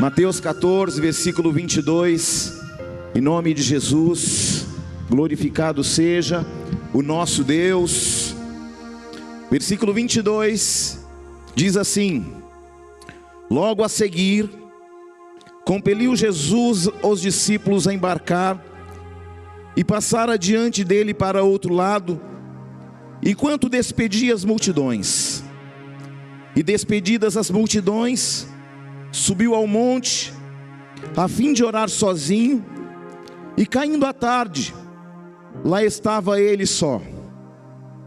Mateus 14, versículo 22, em nome de Jesus, glorificado seja o nosso Deus. Versículo 22, diz assim: logo a seguir, compeliu Jesus os discípulos a embarcar e passar adiante dele para outro lado, enquanto despedia as multidões. E despedidas as multidões, subiu ao monte, a fim de orar sozinho, e caindo a tarde, lá estava ele só.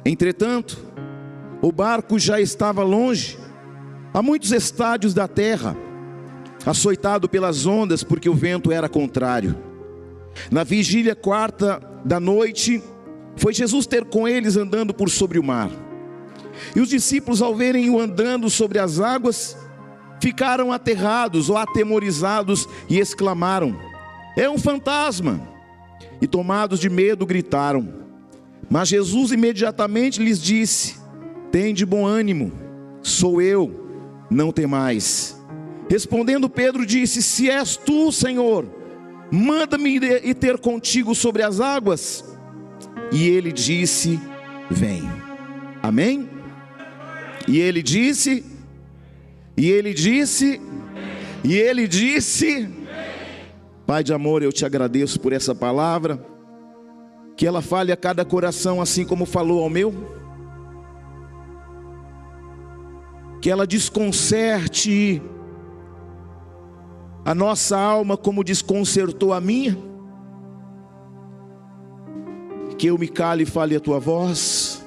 Entretanto, o barco já estava longe, a muitos estádios da terra, açoitado pelas ondas, porque o vento era contrário. Na vigília quarta da noite, foi Jesus ter com eles andando por sobre o mar. E os discípulos, ao verem-o andando sobre as águas, ficaram aterrados ou atemorizados e exclamaram: é um fantasma! E tomados de medo gritaram. Mas Jesus imediatamente lhes disse: tende bom ânimo, sou eu, não temais. Respondendo Pedro disse: se és tu, Senhor, manda-me ir ter contigo sobre as águas. E ele disse: vem. Amém? E ele disse, Pai de amor, eu te agradeço por essa palavra, que ela fale a cada coração assim como falou ao meu, que ela desconcerte a nossa alma como desconcertou a minha, que eu me cale e fale a tua voz.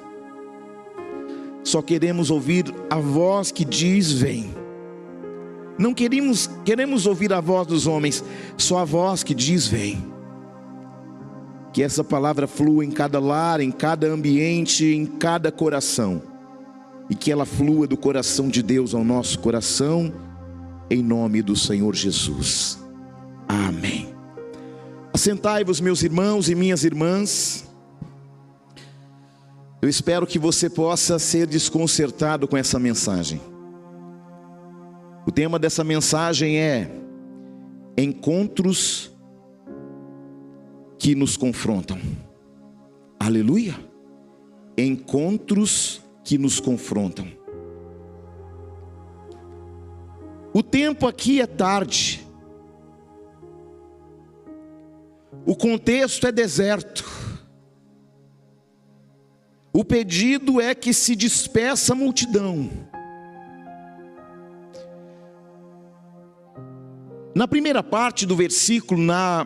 Só queremos ouvir a voz que diz vem. Não queremos ouvir a voz dos homens, só a voz que diz vem. Que essa palavra flua em cada lar, em cada ambiente, em cada coração, e que ela flua do coração de Deus ao nosso coração, em nome do Senhor Jesus. Amém. Assentai-vos, meus irmãos e minhas irmãs. Eu espero que você possa ser desconcertado com essa mensagem. O tema dessa mensagem é encontros que nos confrontam. Aleluia! Encontros que nos confrontam. O tempo aqui é tarde. O contexto é deserto. O pedido é que se despeça a multidão. Na primeira parte do versículo, na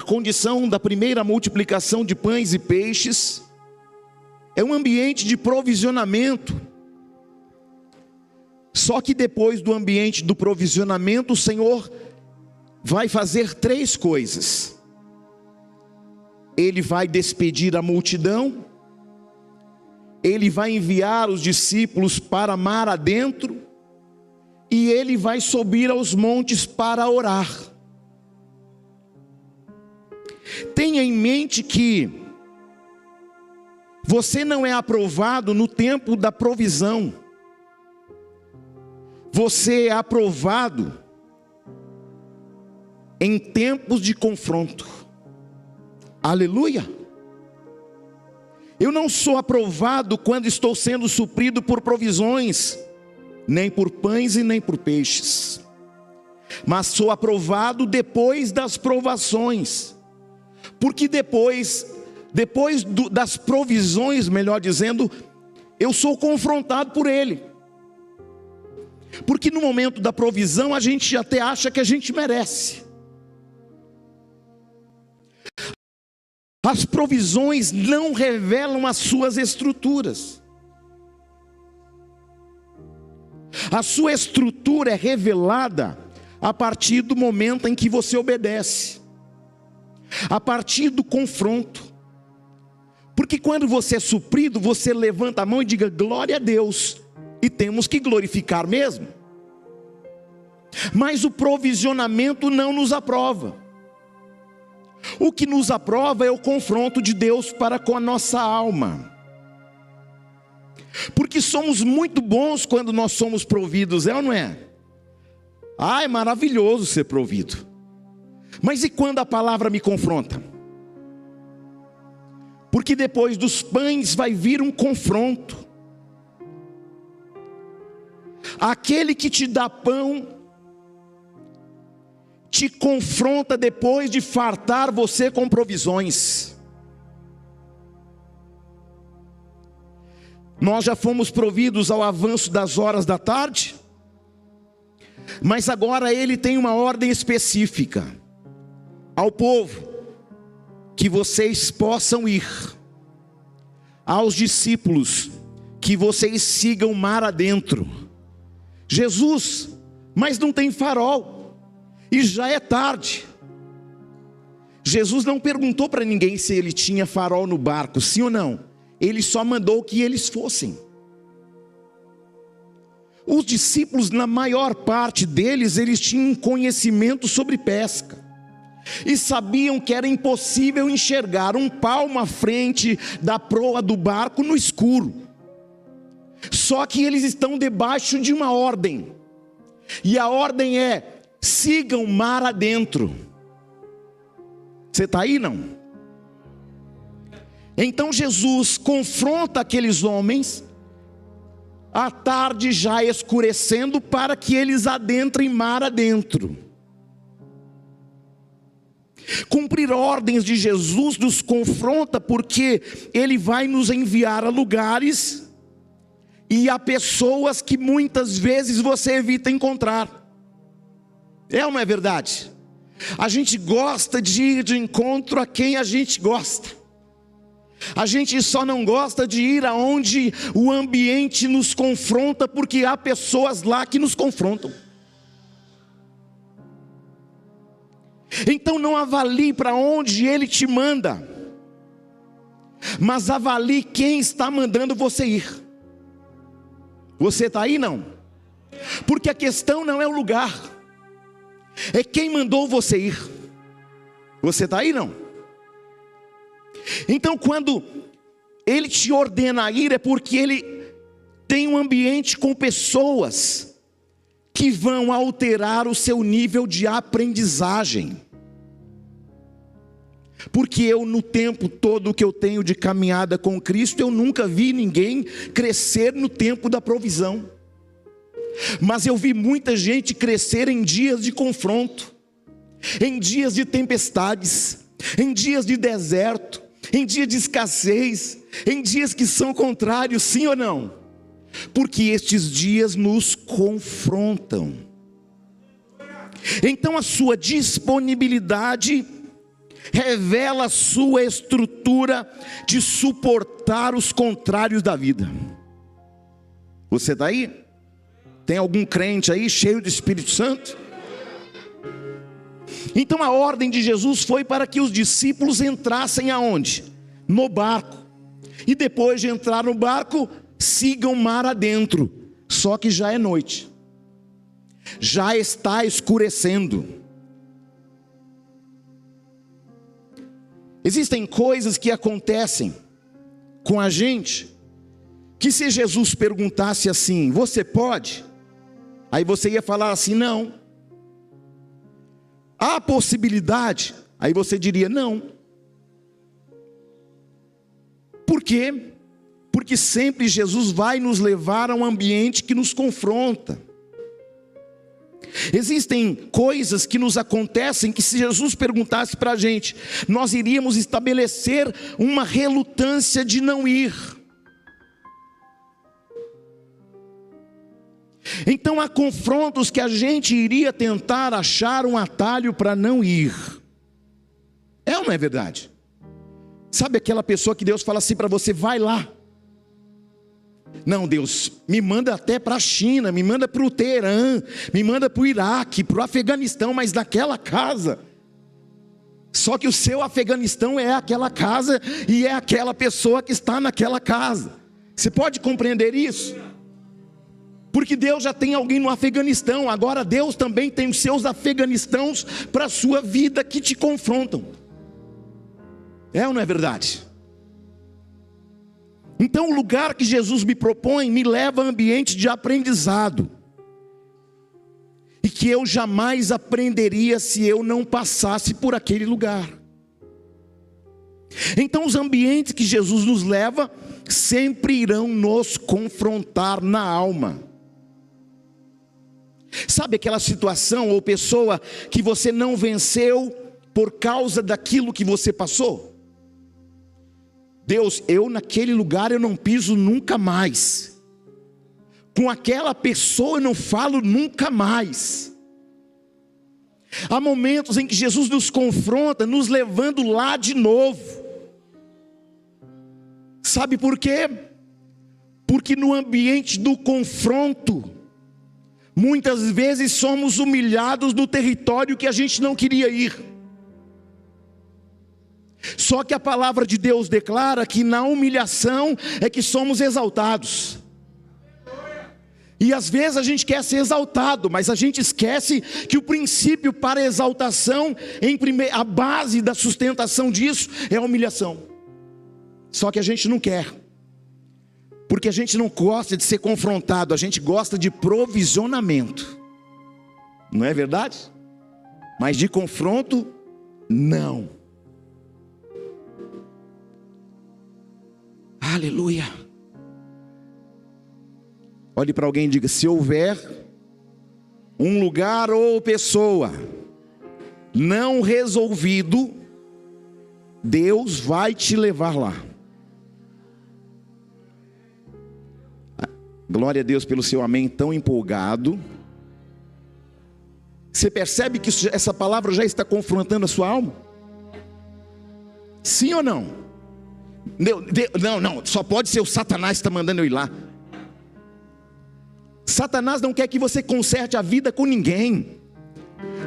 condição da primeira multiplicação de pães e peixes, é um ambiente de provisionamento. Só que depois do ambiente do provisionamento, o Senhor vai fazer três coisas. Ele vai despedir a multidão, ele vai enviar os discípulos para mar adentro, e ele vai subir aos montes para orar. Tenha em mente que você não é aprovado no tempo da provisão, você é aprovado em tempos de confronto. Aleluia! Eu não sou aprovado quando estou sendo suprido por provisões, nem por pães e nem por peixes, mas sou aprovado depois das provações, porque depois das provisões, melhor dizendo, eu sou confrontado por Ele, porque no momento da provisão a gente até acha que a gente merece. As provisões não revelam as suas estruturas. A sua estrutura é revelada a partir do momento em que você obedece, a partir do confronto. Porque quando você é suprido, você levanta a mão e diga glória a Deus, e temos que glorificar mesmo. Mas o provisionamento não nos aprova. O que nos aprova é o confronto de Deus para com a nossa alma. Porque somos muito bons quando nós somos providos, é ou não é? Ah, é maravilhoso ser provido. Mas e quando a palavra me confronta? Porque depois dos pães vai vir um confronto. Aquele que te dá pão te confronta depois de fartar você com provisões. Nós já fomos providos ao avanço das horas da tarde, mas agora ele tem uma ordem específica ao povo, que vocês possam ir, aos discípulos, que vocês sigam mar adentro. Jesus, mas não tem farol, e já é tarde. Jesus não perguntou para ninguém se ele tinha farol no barco, sim ou não. Ele só mandou que eles fossem. Os discípulos, na maior parte deles, eles tinham conhecimento sobre pesca. E sabiam que era impossível enxergar um palmo à frente da proa do barco no escuro. Só que eles estão debaixo de uma ordem. E a ordem é: sigam mar adentro. Você está aí, não? Então Jesus confronta aqueles homens, à tarde já escurecendo, para que eles adentrem mar adentro. Cumprir ordens de Jesus nos confronta, porque Ele vai nos enviar a lugares e a pessoas que muitas vezes você evita encontrar. É ou não é verdade? A gente gosta de ir de encontro a quem a gente gosta. A gente só não gosta de ir aonde o ambiente nos confronta, porque há pessoas lá que nos confrontam. Então não avalie para onde Ele te manda, mas avalie quem está mandando você ir. Você está aí, não? Porque a questão não é o lugar, é quem mandou você ir. Você está aí, não? Então quando Ele te ordena a ir, é porque Ele tem um ambiente com pessoas que vão alterar o seu nível de aprendizagem. Porque eu, no tempo todo que eu tenho de caminhada com Cristo, eu nunca vi ninguém crescer no tempo da provisão. Mas eu vi muita gente crescer em dias de confronto, em dias de tempestades, em dias de deserto, em dias de escassez, em dias que são contrários, sim ou não? Porque estes dias nos confrontam. Então a sua disponibilidade revela a sua estrutura de suportar os contrários da vida. Você está aí? Tem algum crente aí cheio do Espírito Santo? Então a ordem de Jesus foi para que os discípulos entrassem aonde? No barco. E depois de entrar no barco, sigam mar adentro. Só que já é noite, já está escurecendo. Existem coisas que acontecem com a gente, que se Jesus perguntasse assim: você pode? Aí você ia falar assim: não. Há possibilidade? Aí você diria: não. Por quê? Porque sempre Jesus vai nos levar a um ambiente que nos confronta. Existem coisas que nos acontecem que, se Jesus perguntasse para a gente, nós iríamos estabelecer uma relutância de não ir. Então há confrontos que a gente iria tentar achar um atalho para não ir. É ou não é verdade? Sabe aquela pessoa que Deus fala assim para você: vai lá. Não, Deus, me manda até para a China, me manda para o Teherã, me manda para o Iraque, para o Afeganistão, mas naquela casa. Só que o seu Afeganistão é aquela casa e é aquela pessoa que está naquela casa. Você pode compreender isso? Porque Deus já tem alguém no Afeganistão, agora Deus também tem os seus Afeganistãos para a sua vida que te confrontam. É ou não é verdade? Então o lugar que Jesus me propõe me leva a ambiente de aprendizado. e que eu jamais aprenderia se eu não passasse por aquele lugar. Então os ambientes que Jesus nos leva sempre irão nos confrontar na alma. Sabe aquela situação ou pessoa que você não venceu por causa daquilo que você passou? Deus, eu naquele lugar eu não piso nunca mais. Com aquela pessoa eu não falo nunca mais. Há momentos em que Jesus nos confronta, nos levando lá de novo. Sabe por quê? Porque no ambiente do confronto, muitas vezes somos humilhados no território que a gente não queria ir. Só que a palavra de Deus declara que na humilhação é que somos exaltados. E às vezes a gente quer ser exaltado, mas a gente esquece que o princípio para a exaltação, a base da sustentação disso é a humilhação. Só que a gente não quer, porque a gente não gosta de ser confrontado, a gente gosta de provisionamento. Não é verdade? Mas de confronto, não. Aleluia. Olhe para alguém e diga: se houver um lugar ou pessoa não resolvido, Deus vai te levar lá. Glória a Deus pelo seu amém tão empolgado. Você percebe que essa palavra já está confrontando a sua alma? Sim ou não? Não, só pode ser o Satanás que está mandando eu ir lá. Satanás não quer que você conserte a vida com ninguém.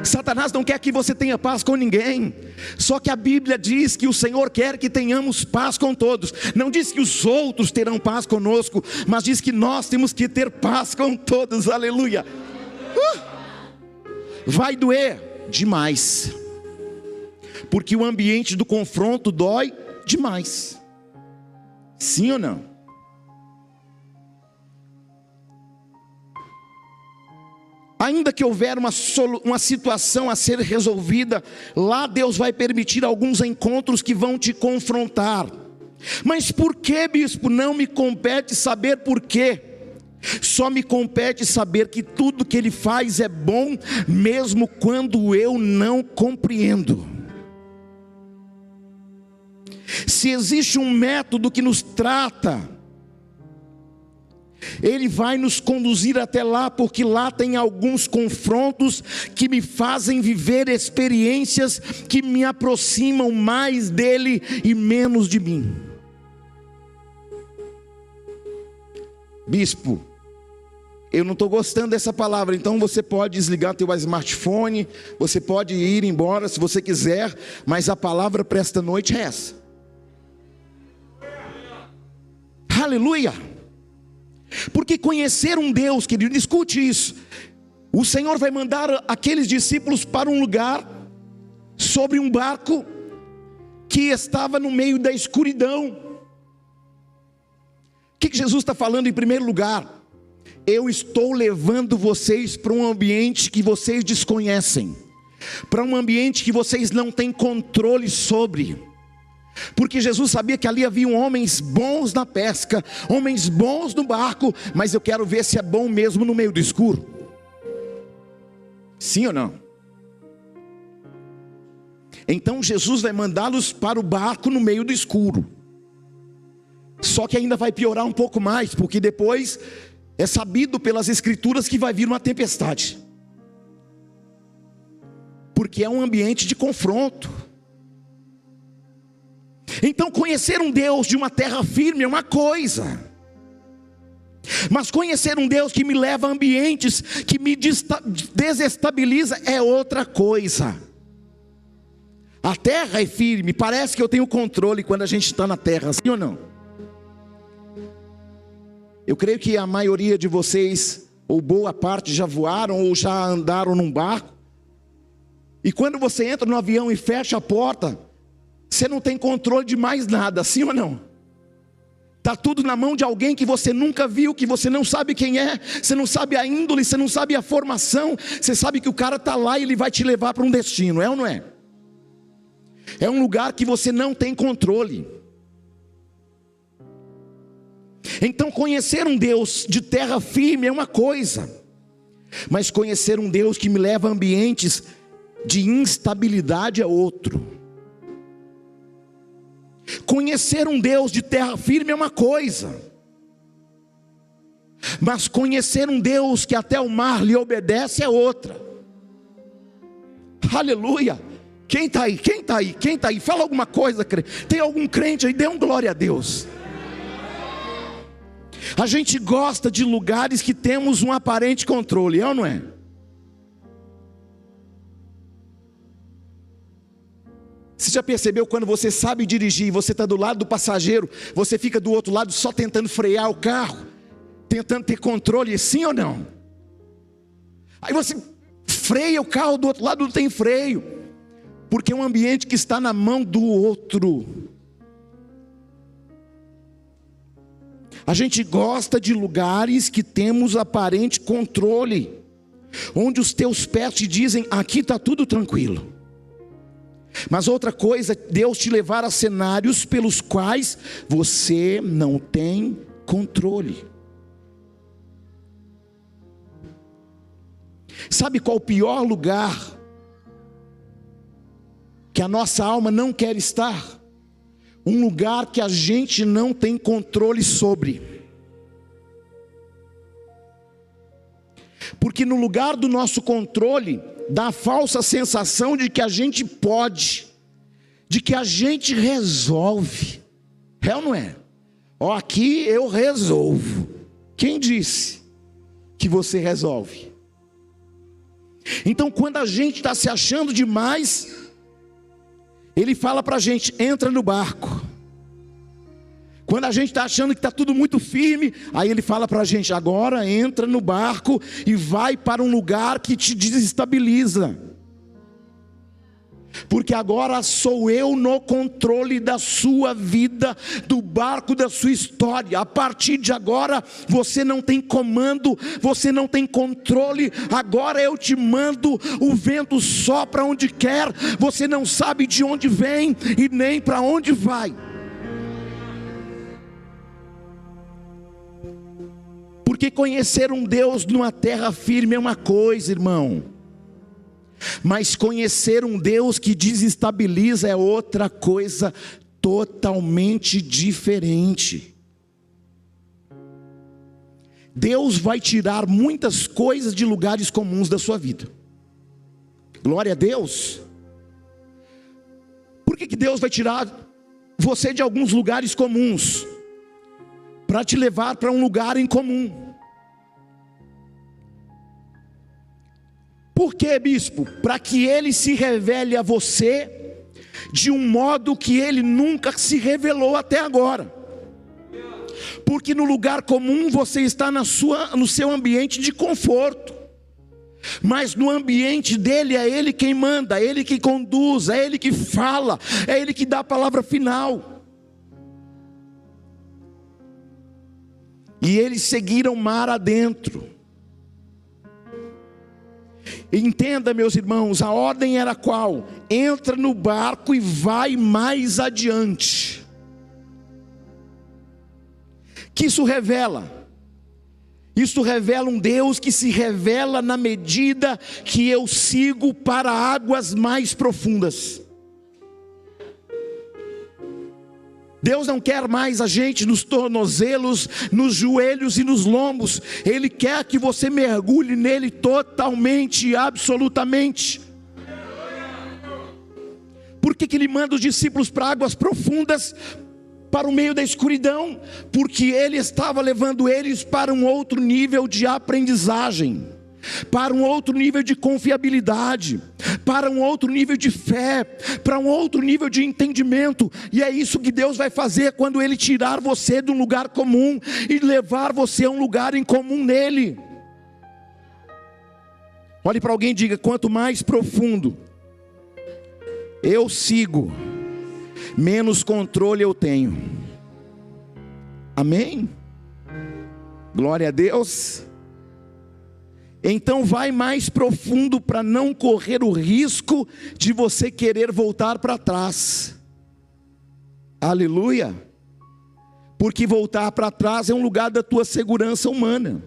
Satanás não quer que você tenha paz com ninguém. Só que a Bíblia diz que o Senhor quer que tenhamos paz com todos. Não diz que os outros terão paz conosco, mas diz que nós temos que ter paz com todos. Aleluia. Vai doer demais, porque o ambiente do confronto dói demais. Sim ou não? Ainda que houver uma situação a ser resolvida, lá Deus vai permitir alguns encontros que vão te confrontar. Mas por que, bispo? Não me compete saber por quê. Só me compete saber que tudo que Ele faz é bom, mesmo quando eu não compreendo. Se existe um método que nos trata, Ele vai nos conduzir até lá, porque lá tem alguns confrontos que me fazem viver experiências que me aproximam mais dEle e menos de mim. Bispo, eu não estou gostando dessa palavra, então você pode desligar teu smartphone, você pode ir embora se você quiser, mas a palavra para esta noite é essa. Aleluia. Porque conhecer um Deus, querido, escute isso. O Senhor vai mandar aqueles discípulos para um lugar, sobre um barco, que estava no meio da escuridão. O que Jesus está falando em primeiro lugar? Eu estou levando vocês para um ambiente que vocês desconhecem, para um ambiente que vocês não têm controle sobre. Porque Jesus sabia que ali haviam homens bons na pesca, homens bons no barco, mas eu quero ver se é bom mesmo no meio do escuro. Sim ou não? Então Jesus vai mandá-los para o barco no meio do escuro. Só que ainda vai piorar um pouco mais, porque depois é sabido pelas escrituras que vai vir uma tempestade. Porque é um ambiente de confronto. Então conhecer um Deus de uma terra firme é uma coisa, mas conhecer um Deus que me leva a ambientes que me desestabiliza é outra coisa. A terra é firme, parece que eu tenho controle quando a gente está na terra, sim ou não? Eu creio que a maioria de vocês, ou boa parte, já voaram ou já andaram num barco. E quando você entra no avião e fecha a porta, você não tem controle de mais nada, sim ou não? está tudo na mão de alguém que você nunca viu, que você não sabe quem é, você não sabe a índole, você não sabe a formação, você sabe que o cara está lá e ele vai te levar para um destino, é ou não é? É um lugar que você não tem controle. Então conhecer um Deus de terra firme é uma coisa, mas conhecer um Deus que me leva a ambientes de instabilidade é outro. Conhecer um Deus de terra firme é uma coisa, mas conhecer um Deus que até o mar lhe obedece é outra. Aleluia. Quem está aí? Quem está aí? Quem está aí? Fala alguma coisa, tem algum crente aí? Dê um glória a Deus. A gente gosta de lugares que temos um aparente controle, é ou não é? Você já percebeu quando você sabe dirigir, você está do lado do passageiro, você fica do outro lado só tentando frear o carro, tentando ter controle, sim ou não? Aí você freia o carro, do outro lado não tem freio, porque é um ambiente que está na mão do outro. A gente gosta de lugares que temos aparente controle, onde os teus pés te dizem, aqui está tudo tranquilo. Mas outra coisa é Deus te levar a cenários pelos quais você não tem controle. Sabe qual o pior lugar que a nossa alma não quer estar? Um lugar que a gente não tem controle sobre. Porque no lugar do nosso controle, dá a falsa sensação de que a gente pode, de que a gente resolve. É ou não é? Ó, aqui eu resolvo. Quem disse que você resolve? Então quando a gente está se achando demais, Ele fala para a gente, entra no barco. Quando a gente está achando que está tudo muito firme, aí Ele fala para a gente, agora entra no barco e vai para um lugar que te desestabiliza. Porque agora sou eu no controle da sua vida, do barco da sua história. A partir de agora você não tem comando, você não tem controle. Agora eu te mando, o vento sopra onde quer, você não sabe de onde vem e nem para onde vai. Porque conhecer um Deus numa terra firme é uma coisa, irmão, mas conhecer um Deus que desestabiliza é outra coisa totalmente diferente. Deus vai tirar muitas coisas de lugares comuns da sua vida. Glória a Deus. Por que Deus vai tirar você de alguns lugares comuns para te levar para um lugar em comum? Por quê, bispo? Para que Ele se revele a você de um modo que Ele nunca se revelou até agora. Porque no lugar comum você está no seu ambiente de conforto, mas no ambiente dele é Ele quem manda, é Ele que conduz, é Ele que fala, é Ele que dá a palavra final. E eles seguiram mar adentro. Entenda, meus irmãos, a ordem era qual? Entra no barco e vai mais adiante. Que isso revela? Isso revela um Deus que se revela na medida que eu sigo para águas mais profundas. Deus não quer mais a gente nos tornozelos, nos joelhos e nos lombos. Ele quer que você mergulhe nele totalmente e absolutamente. Por que Ele manda os discípulos para águas profundas, para o meio da escuridão? Porque Ele estava levando eles para um outro nível de aprendizagem, para um outro nível de confiabilidade, para um outro nível de fé, para um outro nível de entendimento. E é isso que Deus vai fazer quando Ele tirar você de um lugar comum e levar você a um lugar em comum nele. Olhe para alguém e diga, quanto mais profundo eu sigo, menos controle eu tenho. Amém? Glória a Deus. Então vai mais profundo para não correr o risco de você querer voltar para trás. Aleluia. Porque voltar para trás é um lugar da tua segurança humana.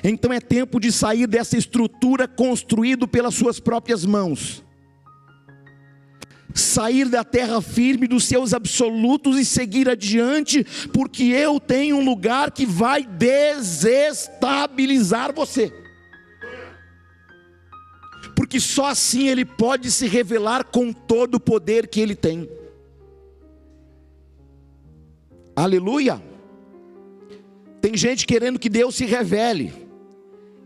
Então é tempo de sair dessa estrutura construída pelas suas próprias mãos. Sair da terra firme dos seus absolutos e seguir adiante, porque eu tenho um lugar que vai desestabilizar você. Porque só assim ele pode se revelar com todo o poder que ele tem. Aleluia. Tem gente querendo que Deus se revele.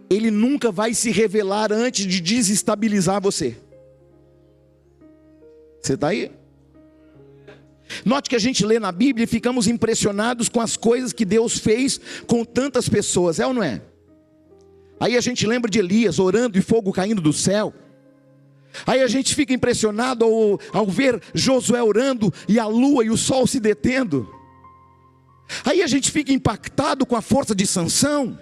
Ele nunca vai se revelar antes de desestabilizar você. Você está aí? Note que a gente lê na Bíblia e ficamos impressionados com as coisas que Deus fez com tantas pessoas, é ou não é? Aí a gente lembra de Elias orando e fogo caindo do céu. Aí a gente fica impressionado ao ver Josué orando e a lua e o sol se detendo. Aí a gente fica impactado com a força de Sansão,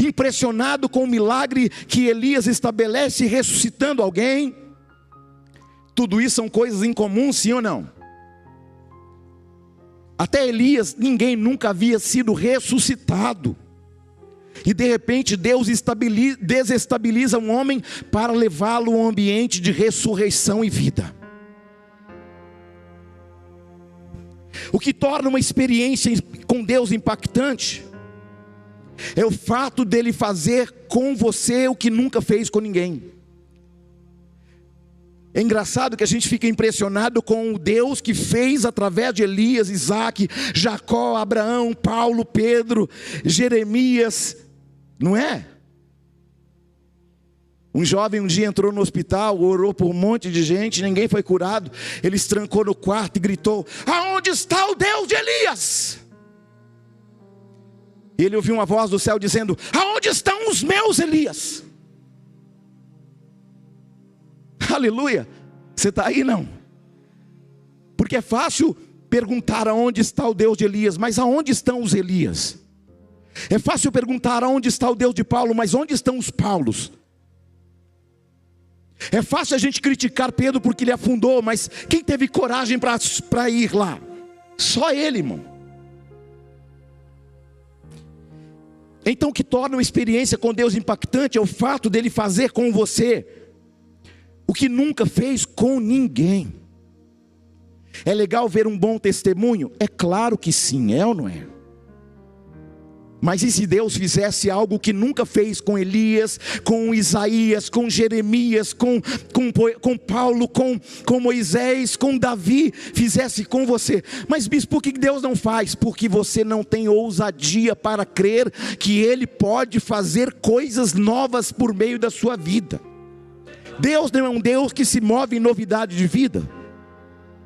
impressionado com o milagre que Elias estabelece ressuscitando alguém. Tudo isso são coisas incomuns, sim ou não? Até Elias, ninguém nunca havia sido ressuscitado. E de repente Deus desestabiliza um homem para levá-lo a um ambiente de ressurreição e vida. O que torna uma experiência com Deus impactante é o fato dele fazer com você o que nunca fez com ninguém. É engraçado que a gente fica impressionado com o Deus que fez através de Elias, Isaac, Jacó, Abraão, Paulo, Pedro, Jeremias, não é? Um jovem um dia entrou no hospital, orou por um monte de gente, ninguém foi curado. Ele se trancou no quarto e gritou: aonde está o Deus de Elias? E ele ouviu uma voz do céu dizendo: aonde estão os meus Elias? Aleluia. Você está aí não? Porque é fácil perguntar aonde está o Deus de Elias, mas aonde estão os Elias? É fácil perguntar aonde está o Deus de Paulo, mas onde estão os Paulos? É fácil a gente criticar Pedro porque ele afundou, mas quem teve coragem para ir lá? Só ele, irmão. Então o que torna uma experiência com Deus impactante é o fato dele fazer com você o que nunca fez com ninguém. É legal ver um bom testemunho? É claro que sim, é ou não é? Mas e se Deus fizesse algo que nunca fez com Elias, com Isaías, com Jeremias, com Paulo, com Moisés, com Davi, fizesse com você? Mas bispo, por que Deus não faz? Porque você não tem ousadia para crer que Ele pode fazer coisas novas por meio da sua vida. Deus não é um Deus que se move em novidade de vida?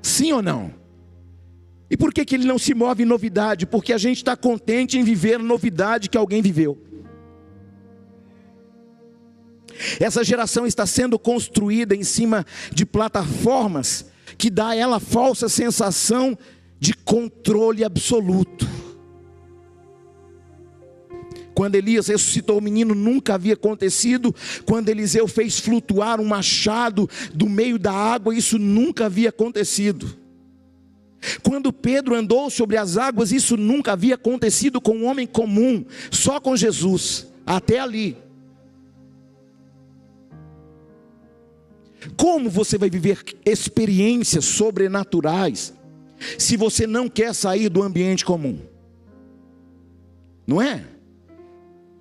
Sim ou não? E por que Ele não se move em novidade? Porque a gente está contente em viver novidade que alguém viveu. Essa geração está sendo construída em cima de plataformas que dá a ela a falsa sensação de controle absoluto. Quando Elias ressuscitou o menino, nunca havia acontecido. Quando Eliseu fez flutuar um machado do meio da água, isso nunca havia acontecido. Quando Pedro andou sobre as águas, isso nunca havia acontecido com um homem comum, só com Jesus, até ali. Como você vai viver experiências sobrenaturais se você não quer sair do ambiente comum? Não é?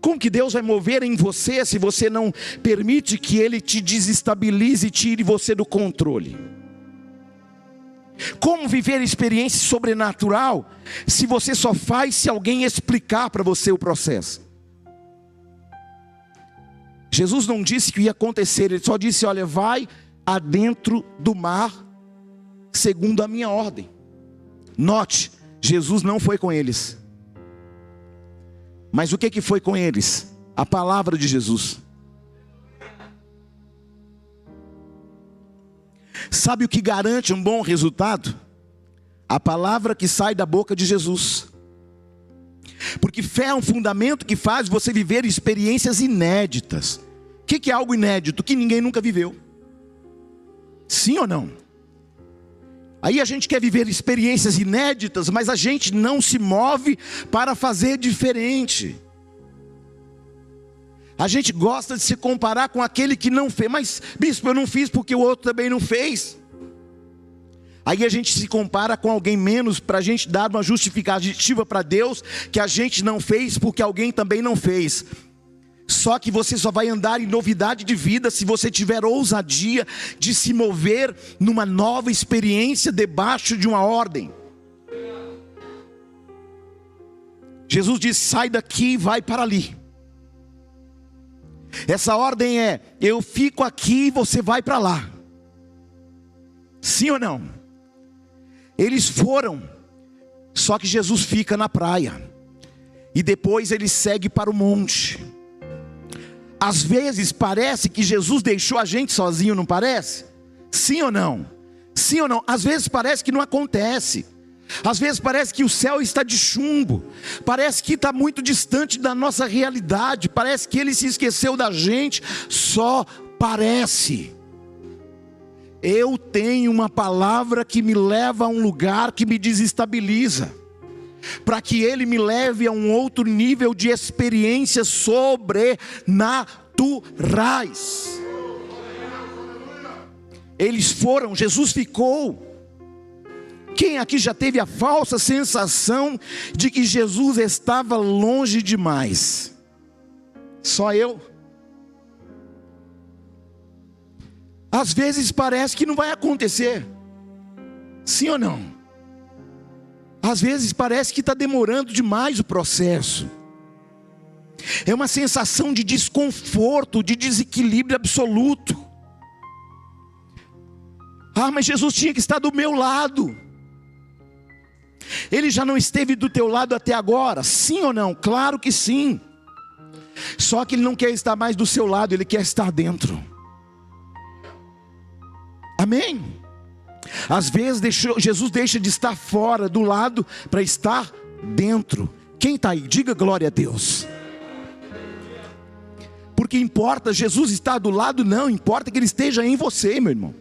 Como que Deus vai mover em você se você não permite que Ele te desestabilize e tire você do controle? Como viver experiência sobrenatural se você só faz se alguém explicar para você o processo? Jesus não disse que ia acontecer, Ele só disse: olha, vai adentro do mar segundo a minha ordem. Note, Jesus não foi com eles. Mas o que foi com eles? A palavra de Jesus. Sabe o que garante um bom resultado? a palavra que sai da boca de Jesus. Porque fé é um fundamento que faz você viver experiências inéditas. O que é algo inédito? Que ninguém nunca viveu. Sim ou não? Aí a gente quer viver experiências inéditas, mas a gente não se move para fazer diferente. A gente gosta de se comparar com aquele que não fez. Mas, bispo, eu não fiz porque o outro também não fez. Aí a gente se compara com alguém menos para a gente dar uma justificativa para Deus que a gente não fez porque alguém também não fez. Só que você só vai andar em novidade de vida se você tiver ousadia de se mover numa nova experiência debaixo de uma ordem. Jesus disse: sai daqui e vai para ali. Essa ordem é: eu fico aqui e você vai para lá. Sim ou não? Eles foram, só que Jesus fica na praia, e depois ele segue para o monte. Às vezes parece que Jesus deixou a gente sozinho, não parece? Sim ou não? Sim ou não? Às vezes parece que não acontece. Às vezes parece que o céu está de chumbo. Parece que está muito distante da nossa realidade. Parece que ele se esqueceu da gente. Só parece. Eu tenho uma palavra que me leva a um lugar que me desestabiliza, para que ele me leve a um outro nível de experiências sobrenaturais. Eles foram, Jesus ficou. Quem aqui já teve a falsa sensação de que Jesus estava longe demais? Só eu? Às vezes parece que não vai acontecer. Sim ou não? Às vezes parece que está demorando demais o processo. É uma sensação de desconforto, de desequilíbrio absoluto. Ah, mas Jesus tinha que estar do meu lado. Ele já não esteve do teu lado até agora? Sim ou não? Claro que sim. Só que ele não quer estar mais do seu lado, ele quer estar dentro. Amém? Às vezes Jesus deixa de estar fora do lado para estar dentro. Quem está aí? Diga glória a Deus. Porque importa Jesus estar do lado? Não, importa que ele esteja em você, meu irmão.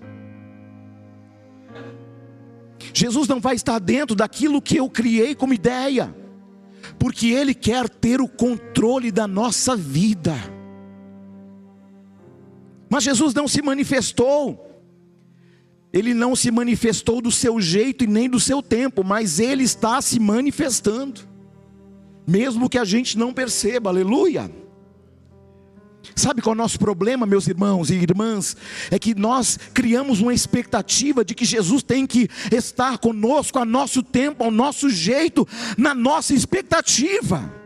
Jesus não vai estar dentro daquilo que eu criei como ideia, porque ele quer ter o controle da nossa vida. Mas Jesus não se manifestou. Ele não se manifestou do seu jeito e nem do seu tempo, mas ele está se manifestando, mesmo que a gente não perceba. Aleluia. Sabe qual é o nosso problema, meus irmãos e irmãs? É que nós criamos uma expectativa de que Jesus tem que estar conosco a nosso tempo, ao nosso jeito, na nossa expectativa.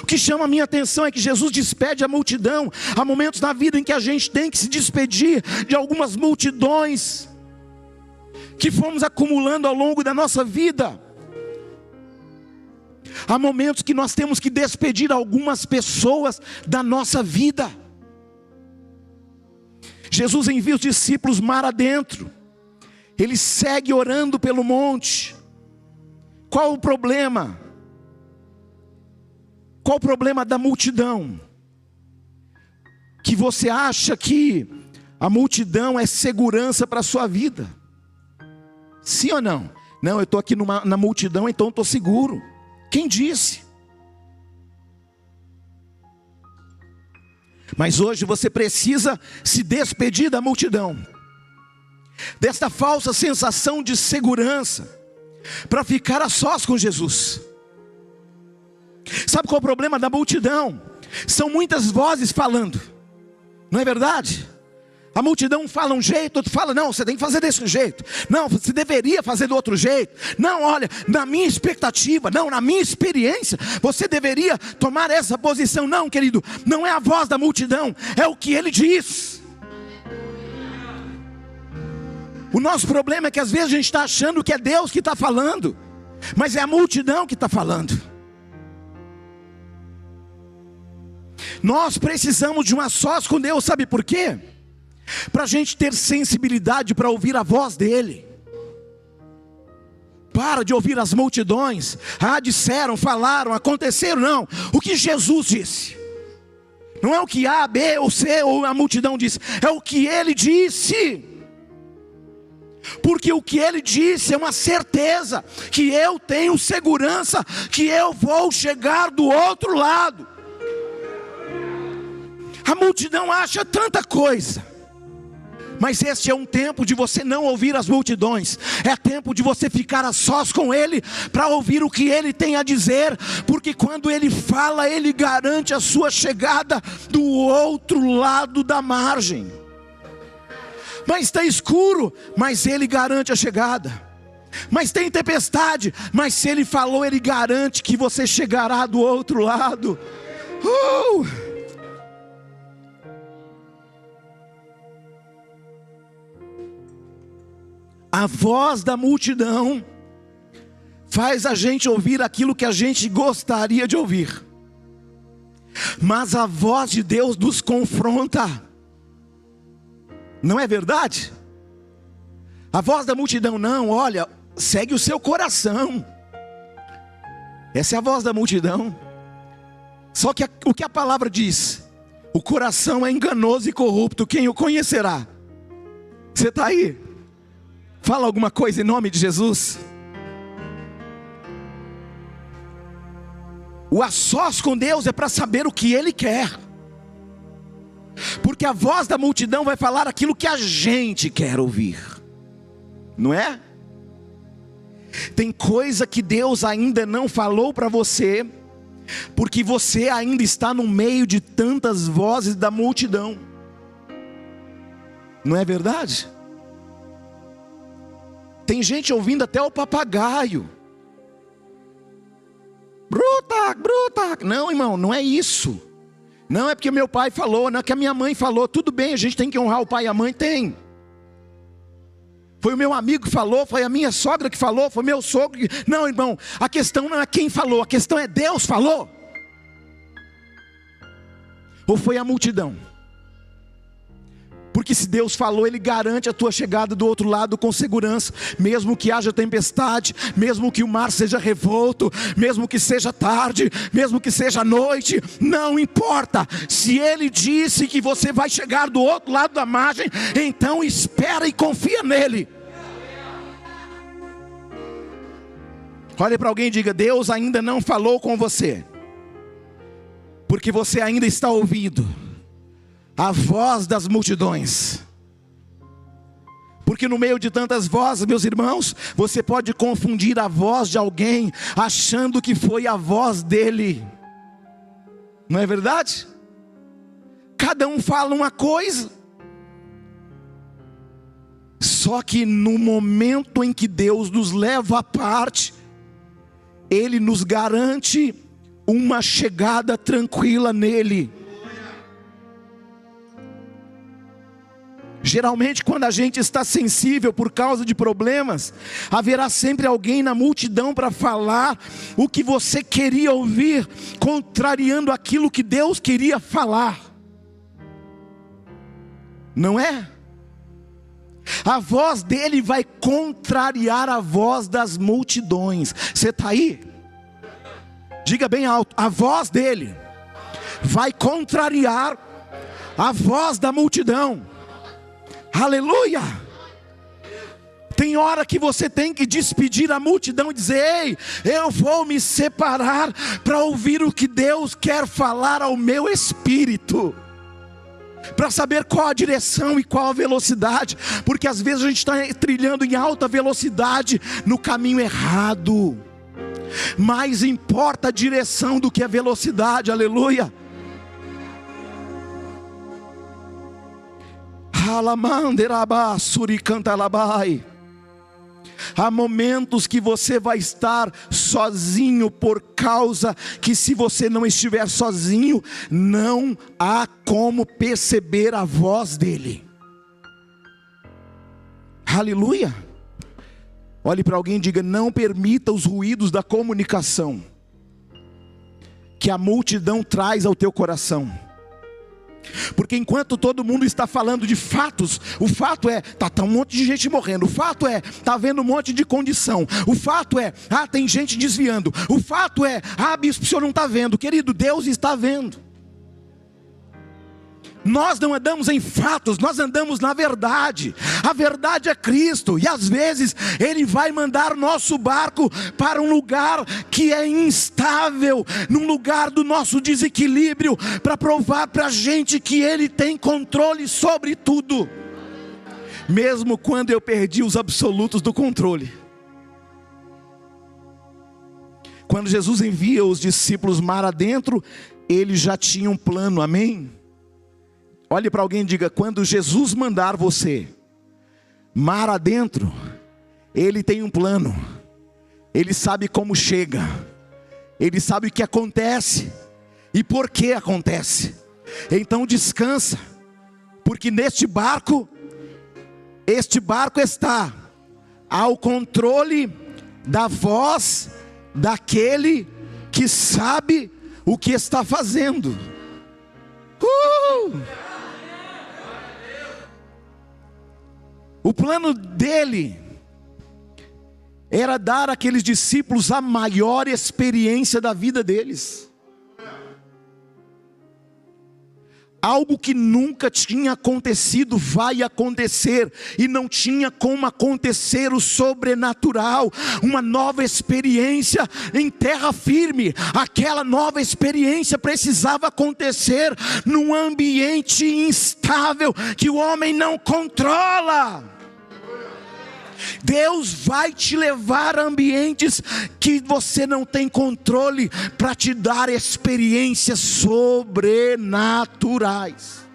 O que chama a minha atenção é que Jesus despede a multidão. Há momentos na vida em que a gente tem que se despedir de algumas multidões que fomos acumulando ao longo da nossa vida. Há momentos que nós temos que despedir algumas pessoas da nossa vida. Jesus envia os discípulos mar adentro. Ele segue orando pelo monte. Qual o problema? Qual o problema da multidão? Que você acha que a multidão é segurança para a sua vida? Sim ou não? Não, eu estou aqui na multidão, então estou seguro. Quem disse? Mas hoje você precisa se despedir da multidão, desta falsa sensação de segurança, para ficar a sós com Jesus. Sabe qual é o problema da multidão? São muitas vozes falando, não é verdade? A multidão fala um jeito, outro fala, não, você tem que fazer desse jeito. Não, você deveria fazer do outro jeito. Não, olha, na minha expectativa, não, na minha experiência, você deveria tomar essa posição. Não, querido, não é a voz da multidão, é o que ele diz. O nosso problema é que às vezes a gente está achando que é Deus que está falando, mas é a multidão que está falando. Nós precisamos de um a sós com Deus, sabe por quê? Para a gente ter sensibilidade para ouvir a voz dele. Para de ouvir as multidões. Disseram, falaram, aconteceram. Não, o que Jesus disse. Não é o que A, B ou C ou a multidão disse. É o que Ele disse. Porque o que Ele disse é uma certeza. Que eu tenho segurança. Que eu vou chegar do outro lado. A multidão acha tanta coisa. Mas este é um tempo de você não ouvir as multidões. É tempo de você ficar a sós com Ele, para ouvir o que Ele tem a dizer. Porque quando Ele fala, Ele garante a sua chegada do outro lado da margem. Mas está escuro, mas Ele garante a chegada. Mas tem tempestade, mas se Ele falou, Ele garante que você chegará do outro lado. A voz da multidão faz a gente ouvir aquilo que a gente gostaria de ouvir. Mas a voz de Deus nos confronta. Não é verdade? A voz da multidão não, olha, segue o seu coração. Essa é a voz da multidão. Só que o que a palavra diz? O coração é enganoso e corrupto, quem o conhecerá? Você está aí? Fala alguma coisa em nome de Jesus. O a sós com Deus é para saber o que Ele quer. Porque a voz da multidão vai falar aquilo que a gente quer ouvir. Não é? Tem coisa que Deus ainda não falou para você, porque você ainda está no meio de tantas vozes da multidão. Não é verdade? Tem gente ouvindo até o papagaio. Bruta, bruta. Não, irmão, não é isso. Não é porque meu pai falou, não é que a minha mãe falou. Tudo bem, a gente tem que honrar o pai e a mãe, tem. Foi o meu amigo que falou, foi a minha sogra que falou, foi meu sogro que... Não, irmão, a questão não é quem falou, a questão é Deus falou. Ou foi a multidão? Porque se Deus falou, Ele garante a tua chegada do outro lado com segurança. Mesmo que haja tempestade, mesmo que o mar seja revolto, mesmo que seja tarde, mesmo que seja noite, não importa. Se Ele disse que você vai chegar do outro lado da margem, então espera e confia nele. Olhe para alguém e diga: Deus ainda não falou com você, porque você ainda está ouvindo a voz das multidões. Porque no meio de tantas vozes, meus irmãos, você pode confundir a voz de alguém achando que foi a voz dele. Não é verdade? Cada um fala uma coisa. Só que no momento em que Deus nos leva à parte, Ele nos garante uma chegada tranquila nele. Geralmente quando a gente está sensível por causa de problemas, haverá sempre alguém na multidão para falar o que você queria ouvir, contrariando aquilo que Deus queria falar. Não é? A voz dele vai contrariar a voz das multidões. Você está aí? Diga bem alto: a voz dele vai contrariar a voz da multidão. Aleluia! Tem hora que você tem que despedir a multidão e dizer: ei, eu vou me separar para ouvir o que Deus quer falar ao meu espírito, para saber qual a direção e qual a velocidade, porque às vezes a gente está trilhando em alta velocidade no caminho errado. Mais importa a direção do que a velocidade. Aleluia! Há momentos que você vai estar sozinho, por causa que se você não estiver sozinho, não há como perceber a voz dele. Aleluia! Olhe para alguém e diga: não permita os ruídos da comunicação que a multidão traz ao teu coração. Porque enquanto todo mundo está falando de fatos, o fato é, tá um monte de gente morrendo. O fato é, tá havendo um monte de condição. O fato é, tem gente desviando. O fato é, bispo, o senhor não está vendo. Querido, Deus está vendo. Nós não andamos em fatos, nós andamos na verdade. A verdade é Cristo. E às vezes Ele vai mandar nosso barco para um lugar que é instável, num lugar do nosso desequilíbrio, para provar para a gente que Ele tem controle sobre tudo. Mesmo quando eu perdi os absolutos do controle. Quando Jesus envia os discípulos mar adentro, Ele já tinha um plano, amém? Olhe para alguém e diga: quando Jesus mandar você mar adentro, Ele tem um plano. Ele sabe como chega. Ele sabe o que acontece e por que acontece. Então descansa, porque este barco está ao controle da voz daquele que sabe o que está fazendo. O plano dele era dar àqueles discípulos a maior experiência da vida deles. Algo que nunca tinha acontecido vai acontecer, e não tinha como acontecer o sobrenatural. Uma nova experiência em terra firme. Aquela nova experiência precisava acontecer num ambiente instável que o homem não controla. Deus vai te levar a ambientes que você não tem controle, para te dar experiências sobrenaturais.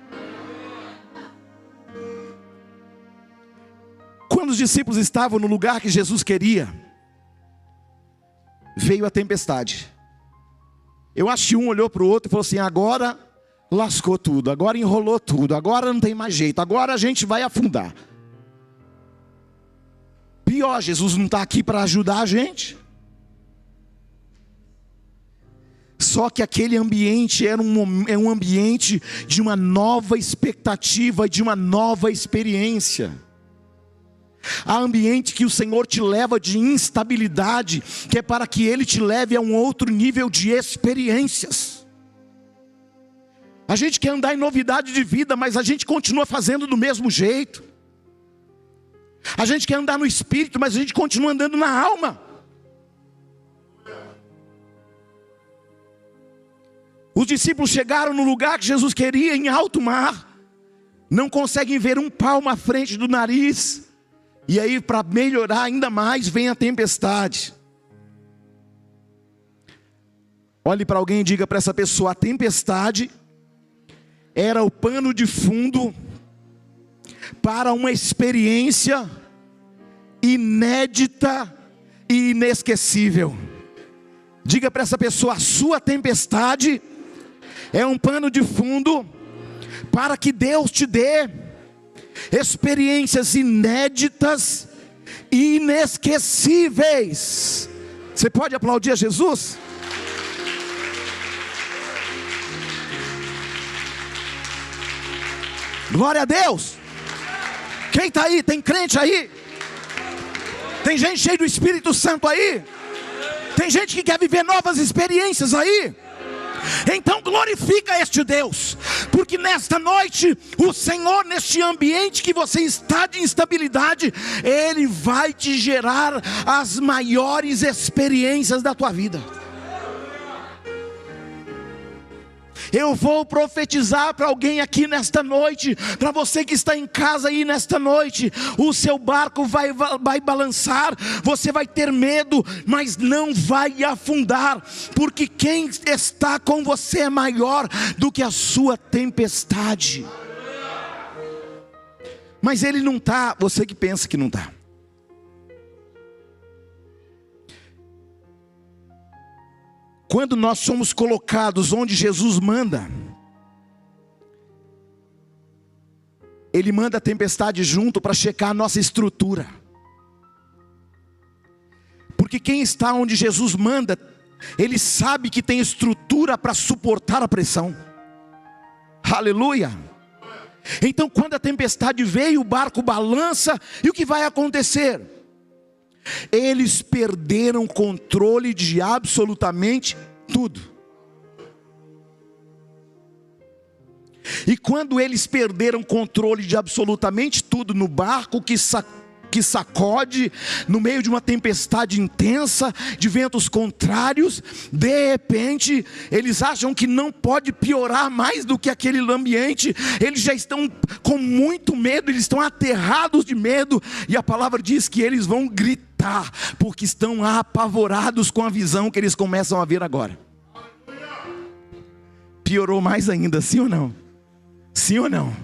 Quando os discípulos estavam no lugar que Jesus queria, veio a tempestade. Eu acho que um olhou para o outro e falou assim: agora lascou tudo, agora enrolou tudo, agora não tem mais jeito, agora a gente vai afundar. Pior, Jesus não está aqui para ajudar a gente. Só que aquele ambiente era um ambiente de uma nova expectativa, de uma nova experiência. Há ambiente que o Senhor te leva de instabilidade, que é para que Ele te leve a um outro nível de experiências. A gente quer andar em novidade de vida, mas a gente continua fazendo do mesmo jeito. A gente quer andar no espírito, mas a gente continua andando na alma. Os discípulos chegaram no lugar que Jesus queria, em alto mar. Não conseguem ver um palmo à frente do nariz. E aí, para melhorar ainda mais, vem a tempestade. Olhe para alguém e diga para essa pessoa: a tempestade era o pano de fundo para uma experiência inédita e inesquecível. Diga para essa pessoa: a sua tempestade é um pano de fundo para que Deus te dê experiências inéditas e inesquecíveis. Você pode aplaudir a Jesus? Glória a Deus. Quem está aí? Tem crente aí? Tem gente cheia do Espírito Santo aí? Tem gente que quer viver novas experiências aí? Então glorifica este Deus, porque nesta noite o Senhor, neste ambiente que você está de instabilidade, Ele vai te gerar as maiores experiências da tua vida. Eu vou profetizar para alguém aqui nesta noite, para você que está em casa aí nesta noite: o seu barco vai balançar, você vai ter medo, mas não vai afundar, porque quem está com você é maior do que a sua tempestade. Mas Ele não está, você que pensa que não está. Quando nós somos colocados onde Jesus manda, Ele manda a tempestade junto para checar a nossa estrutura. Porque quem está onde Jesus manda, ele sabe que tem estrutura para suportar a pressão. Aleluia. Então quando a tempestade veio, o barco balança, e o que vai acontecer? Eles perderam o controle de absolutamente tudo. E quando eles perderam o controle de absolutamente tudo no barco que sacode, no meio de uma tempestade intensa, de ventos contrários, de repente, eles acham que não pode piorar mais do que aquele ambiente, eles já estão com muito medo, eles estão aterrados de medo, e a palavra diz que eles vão gritar, porque estão apavorados com a visão que eles começam a ver agora. Piorou mais ainda, sim ou não? Sim ou não?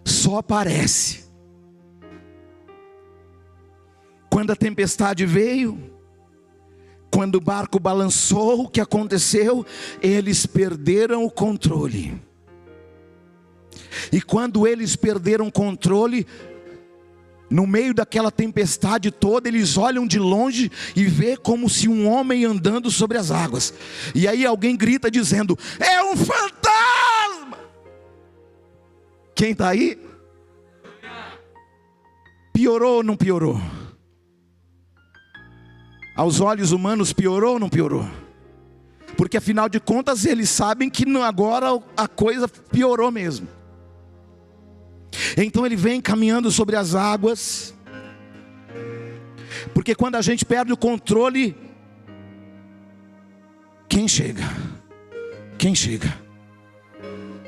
Só parece. Quando a tempestade veio, quando o barco balançou, o que aconteceu? Eles perderam o controle. E quando eles perderam o controle, no meio daquela tempestade toda, eles olham de longe e vê como se um homem andando sobre as águas. E aí alguém grita dizendo: é um fantasma! Quem está aí? Piorou ou não piorou? Aos olhos humanos piorou ou não piorou? Porque afinal de contas eles sabem que agora a coisa piorou mesmo. Então ele vem caminhando sobre as águas. Porque quando a gente perde o controle, quem chega? Quem chega?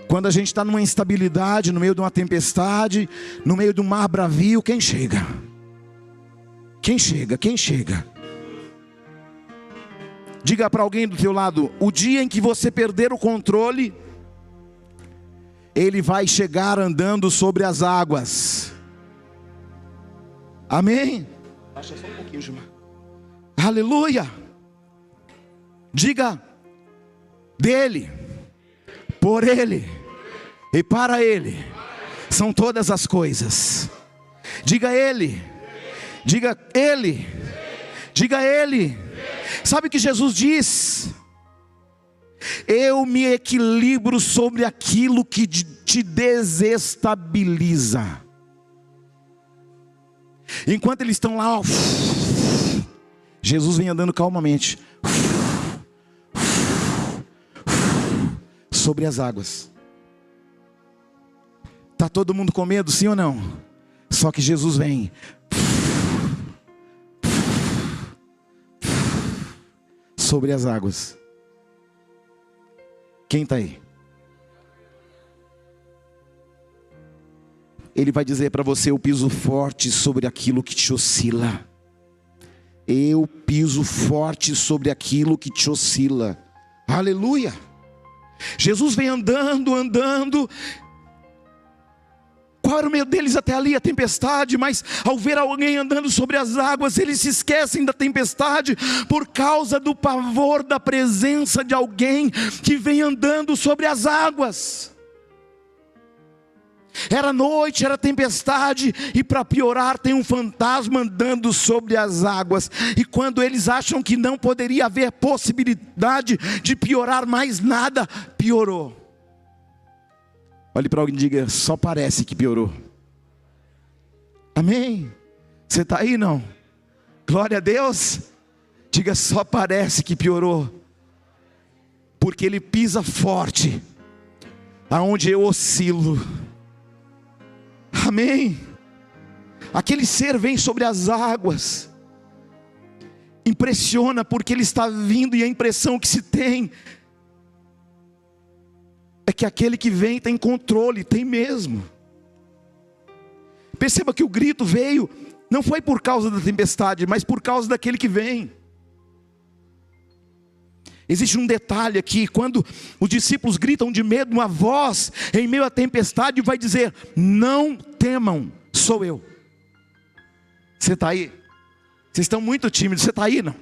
Quando a gente está numa instabilidade, no meio de uma tempestade, no meio de um mar bravio, quem chega? Quem chega? Quem chega? Diga para alguém do teu lado: o dia em que você perder o controle, ele vai chegar andando sobre as águas. Amém? Baixa só um pouquinho, Gilmar. Aleluia. Diga: dele, por ele e para ele são todas as coisas. Diga ele. Diga ele. Diga ele. Sabe o que Jesus diz? Eu me equilibro sobre aquilo que te desestabiliza. Enquanto eles estão lá, ó, Jesus vem andando calmamente sobre as águas. Está todo mundo com medo, sim ou não? Só que Jesus vem sobre as águas. Quem está aí? Ele vai dizer para você: eu piso forte sobre aquilo que te oscila. Eu piso forte sobre aquilo que te oscila. Aleluia. Jesus vem andando. Qual era o medo deles até ali? A tempestade. Mas ao ver alguém andando sobre as águas, eles se esquecem da tempestade por causa do pavor da presença de alguém que vem andando sobre as águas. Era noite, era tempestade, e para piorar tem um fantasma andando sobre as águas. E quando eles acham que não poderia haver possibilidade de piorar mais nada, piorou. Olhe para alguém e diga: só parece que piorou. Amém? Você está aí não? Glória a Deus. Diga: só parece que piorou. Porque ele pisa forte aonde eu oscilo. Amém? Aquele ser vem sobre as águas. Impressiona porque ele está vindo, e a impressão que se tem é que aquele que vem tem controle, tem mesmo. Perceba que o grito veio, não foi por causa da tempestade, mas por causa daquele que vem. Existe um detalhe aqui: quando os discípulos gritam de medo, uma voz em meio à tempestade vai dizer: não temam, sou eu. Você está aí? Vocês estão muito tímidos, você está aí não?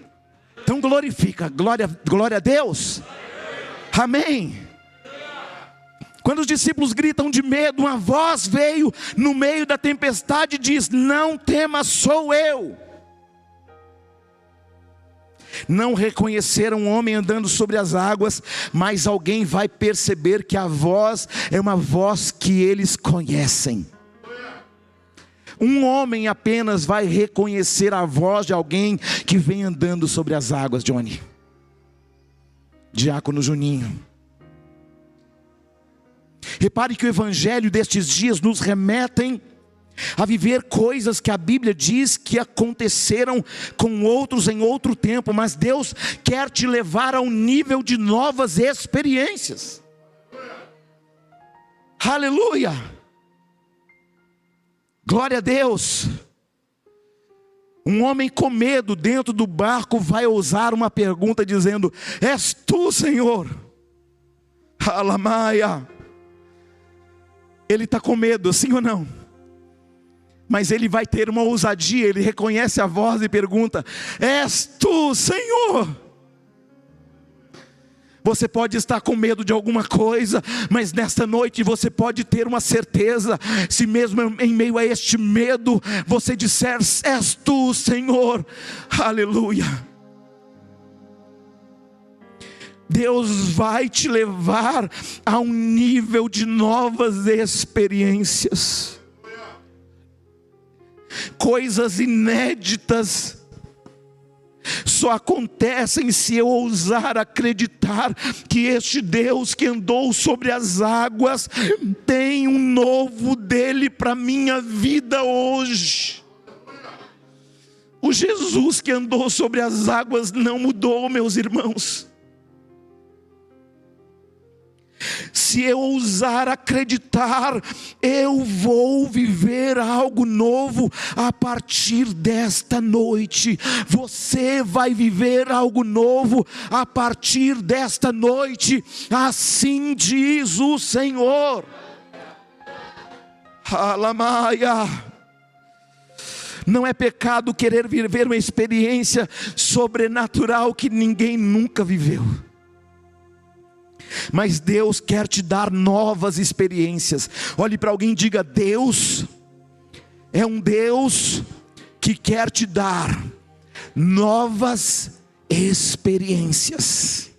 Então glorifica, glória a Deus. Amém. Quando os discípulos gritam de medo, uma voz veio no meio da tempestade e diz: não tema, sou eu. não reconheceram um homem andando sobre as águas, mas alguém vai perceber que a voz é uma voz que eles conhecem. Um homem apenas vai reconhecer a voz de alguém que vem andando sobre as águas, Johnny. Diácono Juninho. Repare que o evangelho destes dias nos remetem a viver coisas que a Bíblia diz que aconteceram com outros em outro tempo, mas Deus quer te levar a um nível de novas experiências. Aleluia! Glória a Deus. Um homem com medo dentro do barco vai ousar uma pergunta dizendo: és tu, Senhor? Alamaia. Ele está com medo, sim ou não? Mas ele vai ter uma ousadia, ele reconhece a voz e pergunta: és tu, Senhor? Você pode estar com medo de alguma coisa, mas nesta noite você pode ter uma certeza. Se mesmo em meio a este medo você disser: és tu, Senhor, aleluia. Deus vai te levar a um nível de novas experiências, coisas inéditas. Só acontecem se eu ousar acreditar que este Deus que andou sobre as águas tem um novo dele para minha vida hoje. O Jesus que andou sobre as águas não mudou, meus irmãos. Se eu ousar acreditar, eu vou viver algo novo a partir desta noite. Você vai viver algo novo a partir desta noite. Assim diz o Senhor. Alamaia. Não é pecado querer viver uma experiência sobrenatural que ninguém nunca viveu. Mas Deus quer te dar novas experiências. Olhe para alguém e diga: Deus é um Deus que quer te dar novas experiências.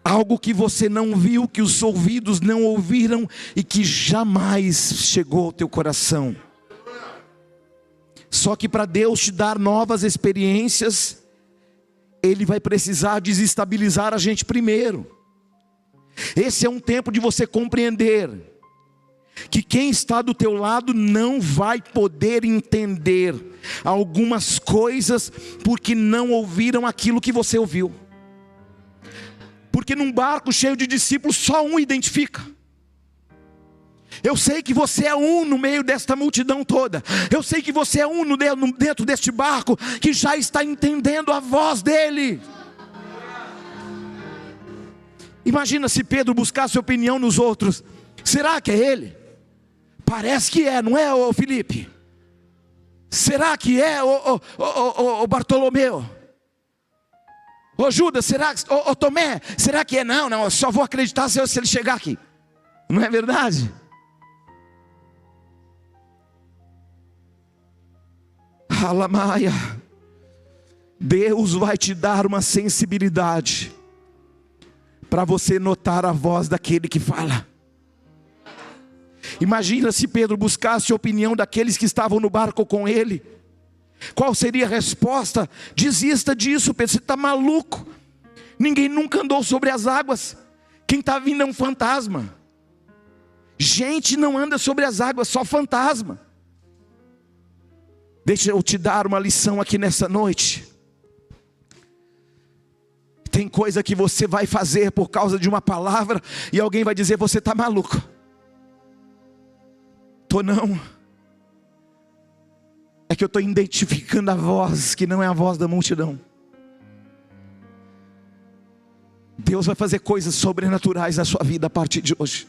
Algo que você não viu, que os ouvidos não ouviram e que jamais chegou ao teu coração. Só que para Deus te dar novas experiências, Ele vai precisar desestabilizar a gente primeiro. Esse é um tempo de você compreender que quem está do teu lado não vai poder entender algumas coisas, porque não ouviram aquilo que você ouviu. Porque num barco cheio de discípulos, só um identifica. Eu sei que você é um no meio desta multidão toda. Eu sei que você é um dentro deste barco que já está entendendo a voz dele. Imagina se Pedro buscasse opinião nos outros. Será que é ele? Parece que é, não é, ô Felipe? Será que é, ô Bartolomeu? Ô Judas, será que... Ô Tomé, será que é? Não, eu só vou acreditar se ele chegar aqui. Não é verdade? Alamaia. Deus vai te dar uma sensibilidade para você notar a voz daquele que fala. Imagina se Pedro buscasse a opinião daqueles que estavam no barco com ele. Qual seria a resposta? Desista disso, Pedro, você está maluco. Ninguém nunca andou sobre as águas. Quem está vindo é um fantasma. Gente não anda sobre as águas, só fantasma. Deixa eu te dar uma lição aqui nessa noite. Tem coisa que você vai fazer por causa de uma palavra e alguém vai dizer: você está maluco. Tô não. É que eu estou identificando a voz que não é a voz da multidão. Deus vai fazer coisas sobrenaturais na sua vida a partir de hoje.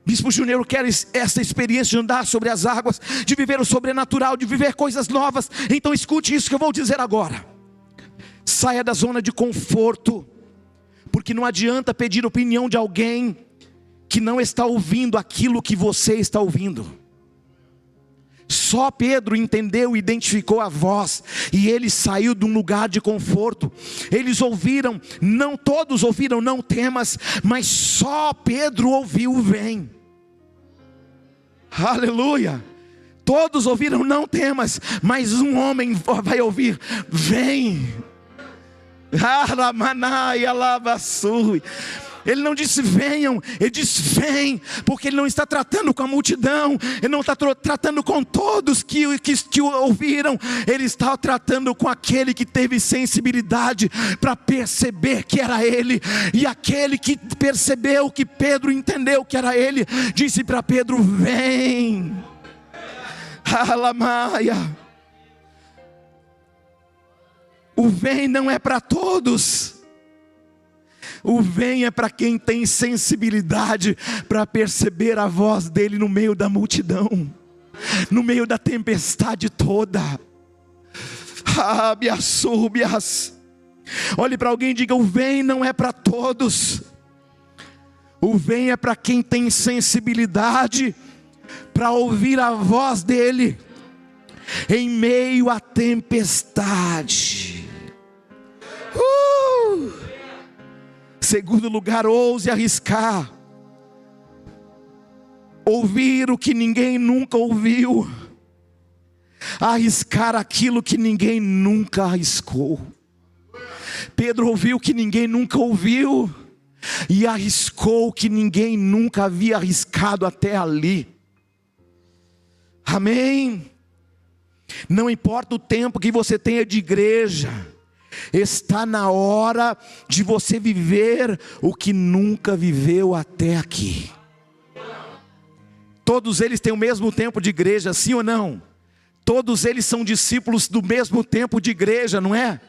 Bispo Júnior, eu quero essa experiência de andar sobre as águas, de viver o sobrenatural, de viver coisas novas. Então escute isso que eu vou dizer agora. Saia da zona de conforto, porque não adianta pedir opinião de alguém que não está ouvindo aquilo que você está ouvindo. Só Pedro entendeu e identificou a voz, e ele saiu de um lugar de conforto. Eles ouviram, não todos ouviram, não temas, mas só Pedro ouviu, vem. Aleluia. Todos ouviram, não temas, mas um homem vai ouvir, vem. Ele não disse venham, ele disse vem, porque ele não está tratando com a multidão, ele não está tratando com todos que o ouviram, ele está tratando com aquele que teve sensibilidade para perceber que era ele, e aquele que percebeu que Pedro entendeu que era ele, disse para Pedro, vem. Alamaia. O vem não é para todos. O vem é para quem tem sensibilidade para perceber a voz dele no meio da multidão, no meio da tempestade toda. Olhe para alguém e diga, o vem não é para todos. O vem é para quem tem sensibilidade para ouvir a voz dele em meio à tempestade. Segundo lugar, ouse arriscar, ouvir o que ninguém nunca ouviu, arriscar aquilo que ninguém nunca arriscou. Pedro ouviu o que ninguém nunca ouviu, e arriscou o que ninguém nunca havia arriscado até ali. Amém? Não importa o tempo que você tenha de igreja, está na hora de você viver o que nunca viveu até aqui. Todos eles têm o mesmo tempo de igreja, sim ou não? Todos eles são discípulos do mesmo tempo de igreja, não é?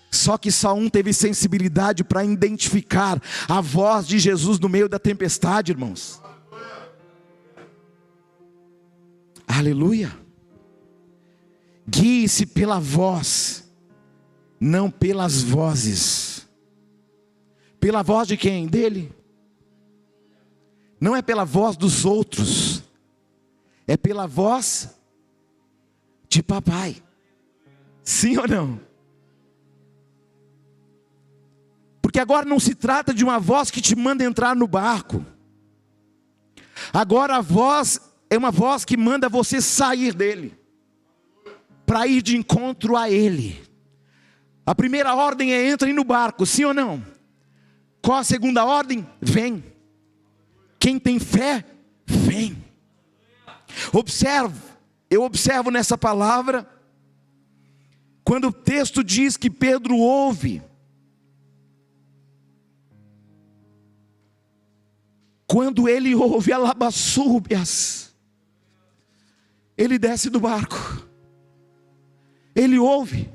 Só que só um teve sensibilidade para identificar a voz de Jesus no meio da tempestade, irmãos. Aleluia. Guie-se pela voz, não pelas vozes. Pela voz de quem? Dele. Não é pela voz dos outros, é pela voz de papai. Sim ou não? Porque agora não se trata de uma voz que te manda entrar no barco. Agora a voz é uma voz que manda você sair dele, para ir de encontro a ele. A primeira ordem é entre no barco, sim ou não? Qual a segunda ordem? Vem. Quem tem fé, vem. Eu observo nessa palavra, quando o texto diz que Pedro ouve, quando ele ouve alabaçúbias, ele desce do barco, ele ouve,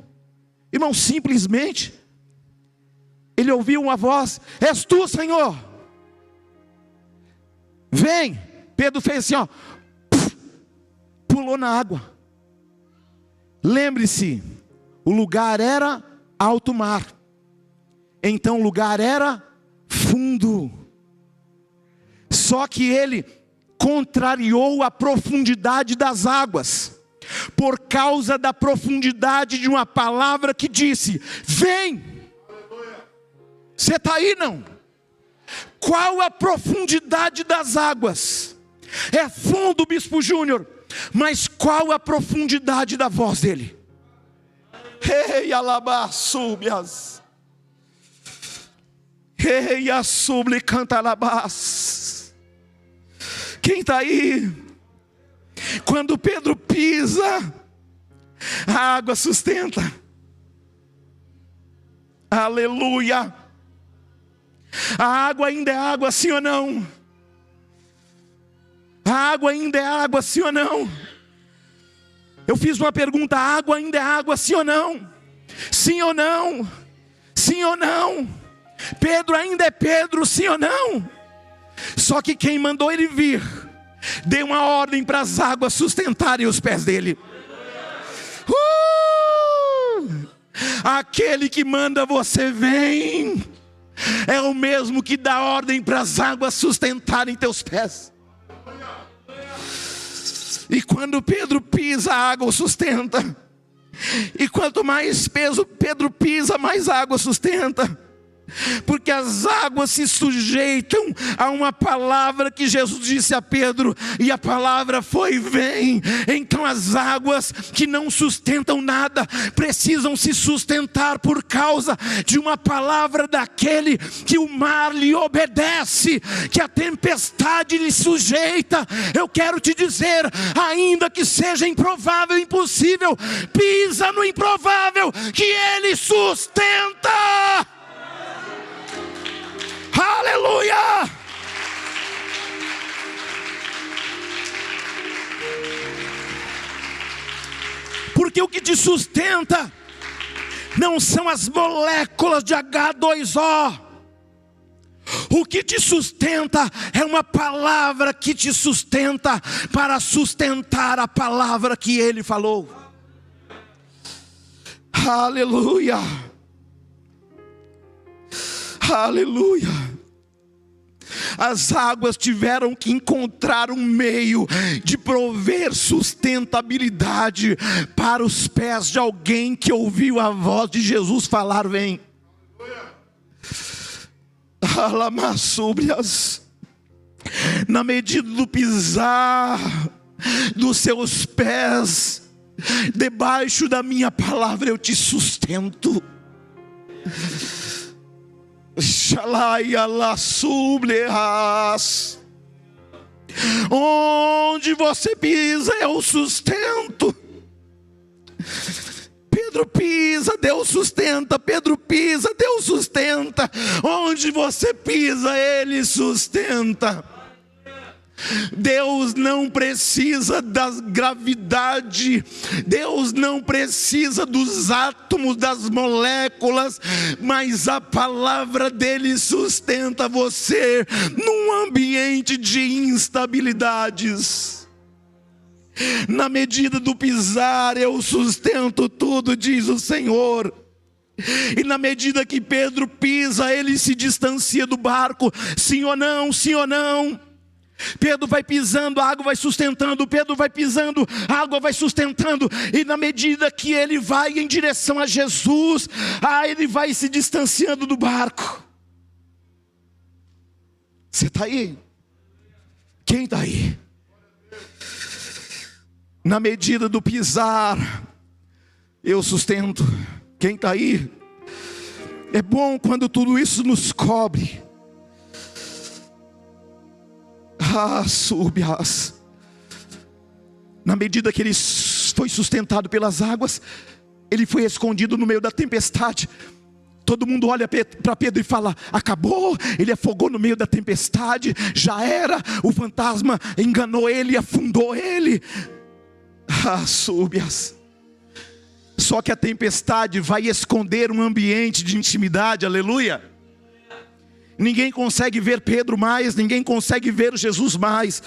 irmão, simplesmente, ele ouviu uma voz, és tu, Senhor, vem. Pedro fez assim, ó, pulou na água. Lembre-se, o lugar era alto mar, então o lugar era fundo, só que ele contrariou a profundidade das águas, por causa da profundidade de uma palavra que disse, vem. Você está aí não? Qual a profundidade das águas? É fundo, Bispo Júnior, mas qual a profundidade da voz dele? Ei, alabaçúbias, ei, assuble, canta alabás. Quem está aí? Quando Pedro pisa, a água sustenta. Aleluia. A água ainda é água, sim ou não? A água ainda é água, sim ou não? Eu fiz uma pergunta, a água ainda é água, sim ou não? Sim ou não? Sim ou não? Pedro ainda é Pedro, sim ou não? Só que quem mandou ele vir, deu uma ordem para as águas sustentarem os pés dele. Aquele que manda você vem, é o mesmo que dá ordem para as águas sustentarem teus pés. E quando Pedro pisa, a água o sustenta. E quanto mais peso Pedro pisa, mais água sustenta. Porque as águas se sujeitam a uma palavra que Jesus disse a Pedro, e a palavra foi: vem. Então as águas que não sustentam nada precisam se sustentar por causa de uma palavra daquele que o mar lhe obedece, que a tempestade lhe sujeita. Eu quero te dizer, ainda que seja improvável, impossível, pisa no improvável, que ele sustenta. Aleluia! Porque o que te sustenta não são as moléculas de H2O. O que te sustenta é uma palavra que te sustenta para sustentar a palavra que ele falou. Aleluia! Aleluia! As águas tiveram que encontrar um meio de prover sustentabilidade para os pés de alguém que ouviu a voz de Jesus falar: vem. Alamasúbrias. Na medida do pisar dos seus pés debaixo da minha palavra, eu te sustento. Onde você pisa, eu sustento. Pedro pisa, Deus sustenta. Pedro pisa, Deus sustenta. Onde você pisa, Ele sustenta. Deus não precisa da gravidade, Deus não precisa dos átomos, das moléculas, mas a palavra dele sustenta você num ambiente de instabilidades. Na medida do pisar, eu sustento tudo, diz o Senhor. E na medida que Pedro pisa, ele se distancia do barco. Sim ou não? Sim ou não? Pedro vai pisando, a água vai sustentando. Pedro vai pisando, a água vai sustentando. E na medida que ele vai em direção a Jesus, ele vai se distanciando do barco. Você está aí? Quem está aí? Na medida do pisar, eu sustento. Quem está aí? É bom quando tudo isso nos cobre. Súbias. Na medida que ele foi sustentado pelas águas, ele foi escondido no meio da tempestade. Todo mundo olha para Pedro e fala: acabou, ele afogou no meio da tempestade, já era, o fantasma enganou ele, afundou ele. Súbias. Só que a tempestade vai esconder um ambiente de intimidade, aleluia. Ninguém consegue ver Pedro mais, ninguém consegue ver Jesus mais.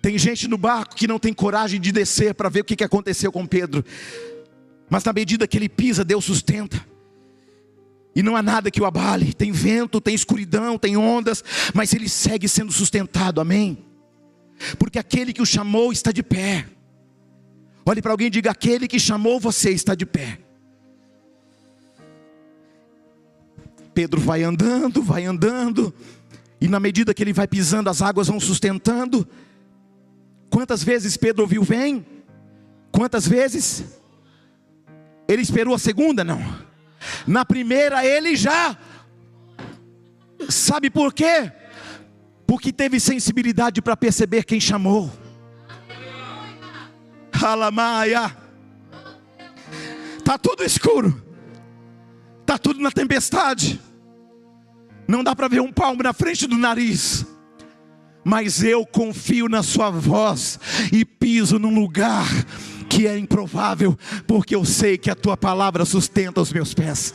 Tem gente no barco que não tem coragem de descer para ver o que aconteceu com Pedro. Mas na medida que ele pisa, Deus sustenta. E não há nada que o abale. Tem vento, tem escuridão, tem ondas, mas ele segue sendo sustentado, amém? Porque aquele que o chamou está de pé. Olhe para alguém e diga: aquele que chamou você está de pé. Pedro vai andando, e na medida que ele vai pisando, as águas vão sustentando. Quantas vezes Pedro ouviu vem? Quantas vezes? Ele esperou a segunda? Não. Na primeira ele já. Sabe por quê? Porque teve sensibilidade para perceber quem chamou. Alamaia. Está tudo escuro, está tudo na tempestade, não dá para ver um palmo na frente do nariz, mas eu confio na sua voz e piso num lugar que é improvável, porque eu sei que a tua palavra sustenta os meus pés.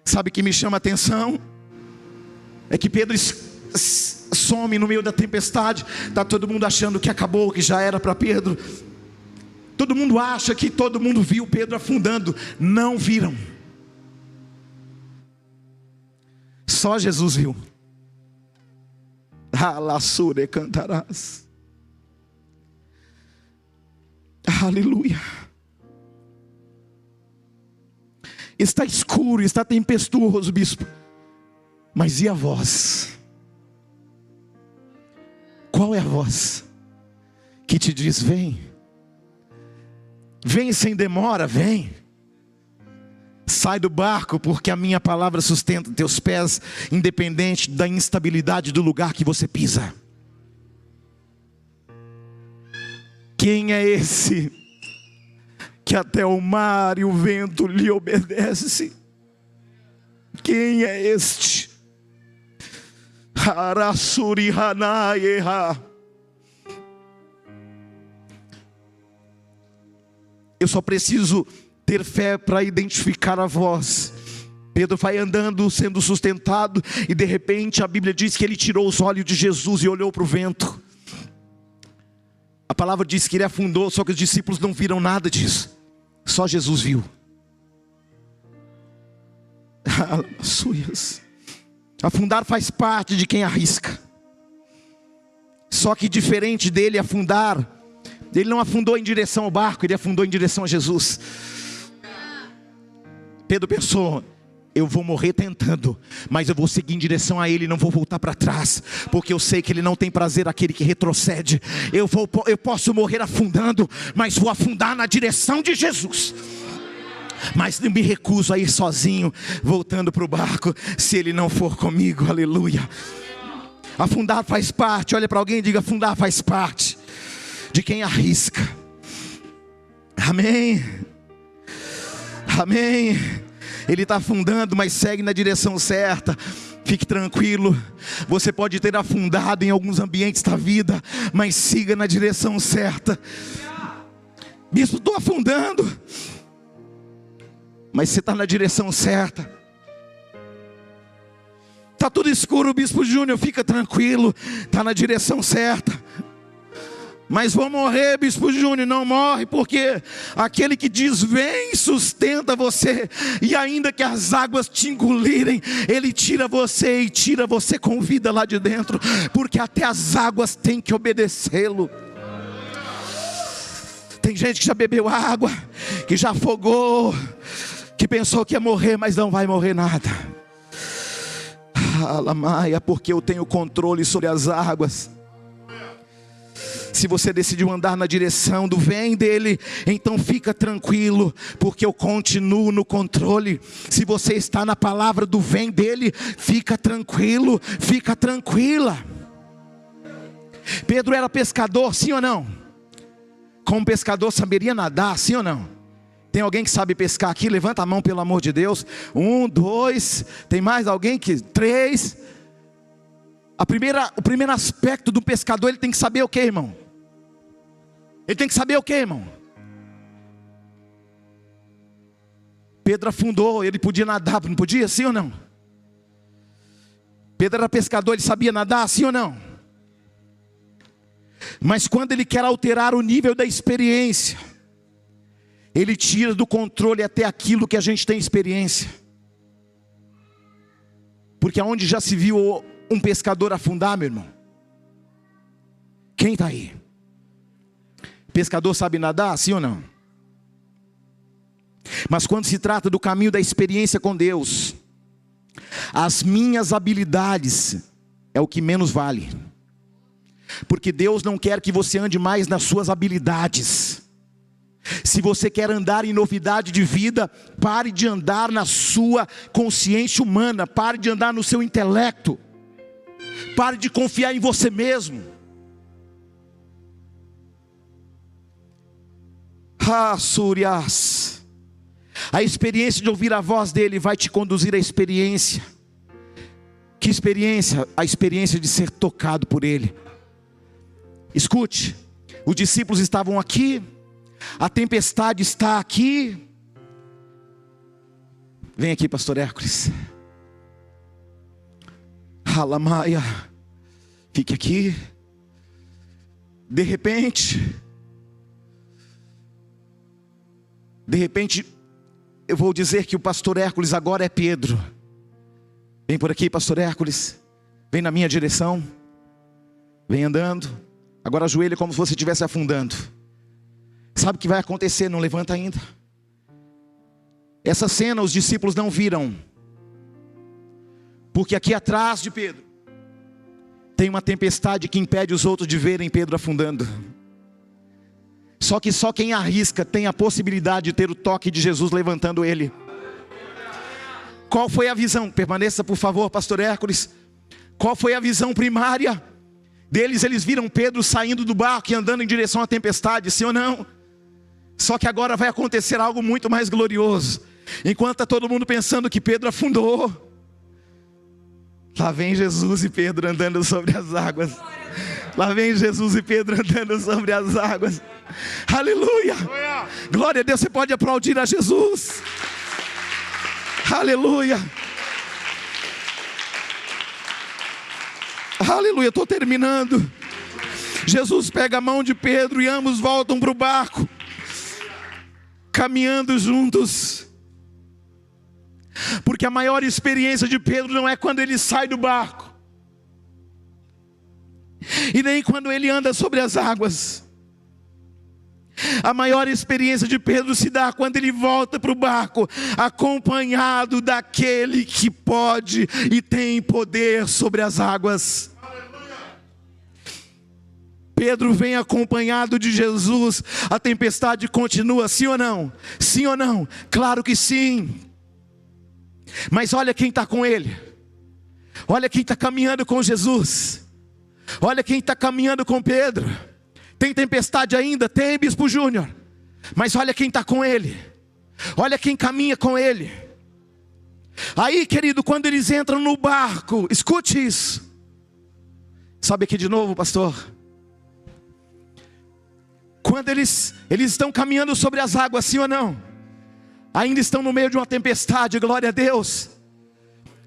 Sabe o que me chama a atenção? É que Pedro some no meio da tempestade. Está todo mundo achando que acabou, que já era para Pedro. Todo mundo acha que todo mundo viu Pedro afundando. Não viram. Só Jesus viu. Alassure cantarás. Aleluia. Está escuro, está tempestuoso, bispo. Mas e a voz? Qual é a voz que te diz: vem? Vem sem demora, vem. Sai do barco, porque a minha palavra sustenta teus pés, independente da instabilidade do lugar que você pisa. Quem é esse que até o mar e o vento lhe obedecem? Quem é este? Eu só preciso ter fé para identificar a voz. Pedro vai andando, sendo sustentado, e de repente a Bíblia diz que ele tirou os olhos de Jesus e olhou para o vento. A palavra diz que ele afundou, só que os discípulos não viram nada disso. Só Jesus viu. Afundar faz parte de quem arrisca. Só que diferente dele afundar, ele não afundou em direção ao barco, ele afundou em direção a Jesus. Pedro pensou: eu vou morrer tentando, mas eu vou seguir em direção a Ele, não vou voltar para trás, porque eu sei que Ele não tem prazer aquele que retrocede. Eu posso morrer afundando, mas vou afundar na direção de Jesus. Mas não me recuso a ir sozinho, voltando para o barco, se Ele não for comigo. Aleluia. Afundar faz parte. Olha para alguém e diga: afundar faz parte de quem arrisca. Amém. Amém. Ele está afundando, mas segue na direção certa. Fique tranquilo. Você pode ter afundado em alguns ambientes da vida, mas siga na direção certa. Bispo, estou afundando, mas você está na direção certa. Está tudo escuro, Bispo Júnior, fica tranquilo, está na direção certa. Mas vou morrer, Bispo Júnior. Não morre, porque aquele que diz vem sustenta você. E ainda que as águas te engolirem, Ele tira você e tira você com vida lá de dentro, porque até as águas têm que obedecê-lo. Tem gente que já bebeu água, que já afogou, que pensou que ia morrer, mas não vai morrer nada. Alamaia, porque eu tenho controle sobre as águas. Se você decidiu andar na direção do vem dele, então fica tranquilo, porque eu continuo no controle. Se você está na palavra do vem dele, fica tranquilo, fica tranquila. Pedro era pescador, sim ou não? Como pescador saberia nadar, sim ou não? Tem alguém que sabe pescar aqui? Levanta a mão, pelo amor de Deus. 1, 2, tem mais alguém que? 3. O primeiro aspecto do pescador, ele tem que saber o que, irmão? Ele tem que saber o que, irmão? Pedro afundou, ele podia nadar, não podia? Sim ou não? Pedro era pescador, ele sabia nadar, sim ou não? Mas quando ele quer alterar o nível da experiência, ele tira do controle até aquilo que a gente tem experiência. Porque aonde já se viu um pescador afundar, meu irmão? Quem está aí? Pescador sabe nadar, sim ou não? Mas quando se trata do caminho da experiência com Deus, as minhas habilidades é o que menos vale. Porque Deus não quer que você ande mais nas suas habilidades. Se você quer andar em novidade de vida, pare de andar na sua consciência humana, pare de andar no seu intelecto, pare de confiar em você mesmo. Surias. A experiência de ouvir a voz dele vai te conduzir à experiência. Que experiência? A experiência de ser tocado por ele. Escute, os discípulos estavam aqui, a tempestade está aqui. Vem aqui, pastor Hércules. Alamaia, fique aqui. De repente, eu vou dizer que o pastor Hércules agora é Pedro. Vem por aqui, pastor Hércules. Vem na minha direção. Vem andando. Agora ajoelha como se você estivesse afundando. Sabe o que vai acontecer? Não levanta ainda. Essa cena os discípulos não viram. Porque aqui atrás de Pedro tem uma tempestade que impede os outros de verem Pedro afundando. Só que só quem arrisca tem a possibilidade de ter o toque de Jesus levantando ele. Qual foi a visão? Permaneça por favor, pastor Hércules. Qual foi a visão primária deles? Eles viram Pedro saindo do barco e andando em direção à tempestade, sim ou não? Só que agora vai acontecer algo muito mais glorioso. Enquanto está todo mundo pensando que Pedro afundou, lá vem Jesus e Pedro andando sobre as águas. Lá vem Jesus e Pedro andando sobre as águas. Aleluia! Glória a Deus, você pode aplaudir a Jesus. Aleluia! Aleluia, estou terminando. Jesus pega a mão de Pedro e ambos voltam para o barco, caminhando juntos. Porque a maior experiência de Pedro não é quando ele sai do barco, e nem quando ele anda sobre as águas. A maior experiência de Pedro se dá quando ele volta para o barco, acompanhado daquele que pode e tem poder sobre as águas. Pedro vem acompanhado de Jesus. A tempestade continua, sim ou não? Sim ou não? Claro que sim. Mas olha quem está com ele. Olha quem está caminhando com Jesus. Olha quem está caminhando com Pedro. Tem tempestade ainda? Tem, Bispo Júnior. Mas olha quem está com ele. Olha quem caminha com ele. Aí, querido, quando eles entram no barco, escute isso. Sabe aqui de novo, pastor? Quando eles estão caminhando sobre as águas, sim ou não? Ainda estão no meio de uma tempestade, glória a Deus.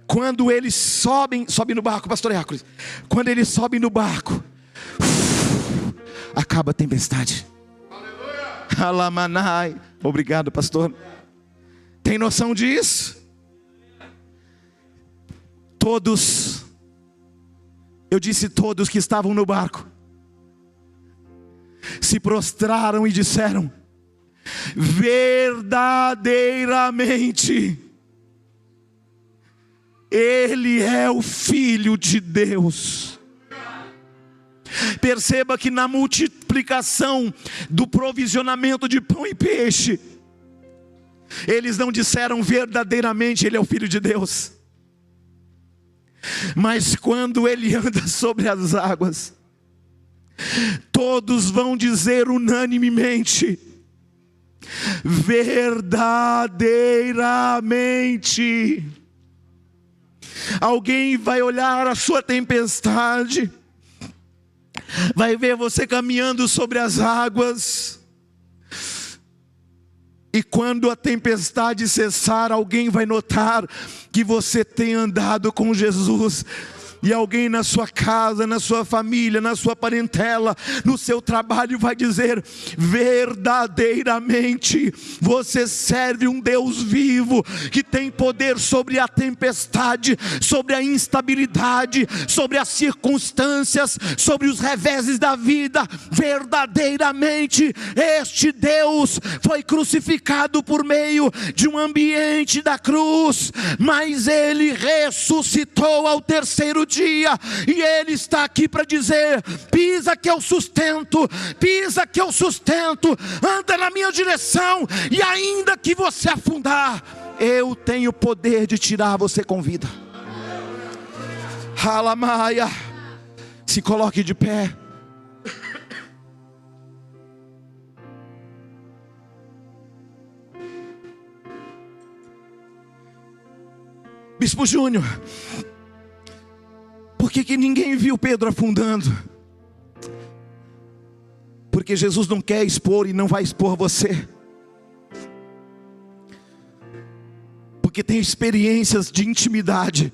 Quando eles sobem no barco, pastor Hércules. Quando eles sobem no barco, acaba a tempestade. Alamanai. Obrigado, pastor. Tem noção disso? Todos, eu disse todos que estavam no barco, se prostraram e disseram: verdadeiramente Ele é o Filho de Deus. Perceba que na multiplicação do provisionamento de pão e peixe, eles não disseram verdadeiramente Ele é o Filho de Deus. Mas quando Ele anda sobre as águas, todos vão dizer unanimemente: verdadeiramente. Alguém vai olhar a sua tempestade, vai ver você caminhando sobre as águas, e quando a tempestade cessar, alguém vai notar que você tem andado com Jesus. E alguém na sua casa, na sua família, na sua parentela, no seu trabalho vai dizer: verdadeiramente você serve um Deus vivo, que tem poder sobre a tempestade, sobre a instabilidade, sobre as circunstâncias, sobre os reveses da vida. Verdadeiramente este Deus foi crucificado por meio de um ambiente da cruz, mas Ele ressuscitou ao terceiro dia, e Ele está aqui para dizer: pisa que eu sustento, pisa que eu sustento, anda na minha direção, e ainda que você afundar, eu tenho poder de tirar você com vida. Halamaia. Se coloque de pé. Bispo Júnior, por que ninguém viu Pedro afundando? Porque Jesus não quer expor e não vai expor você. Porque tem experiências de intimidade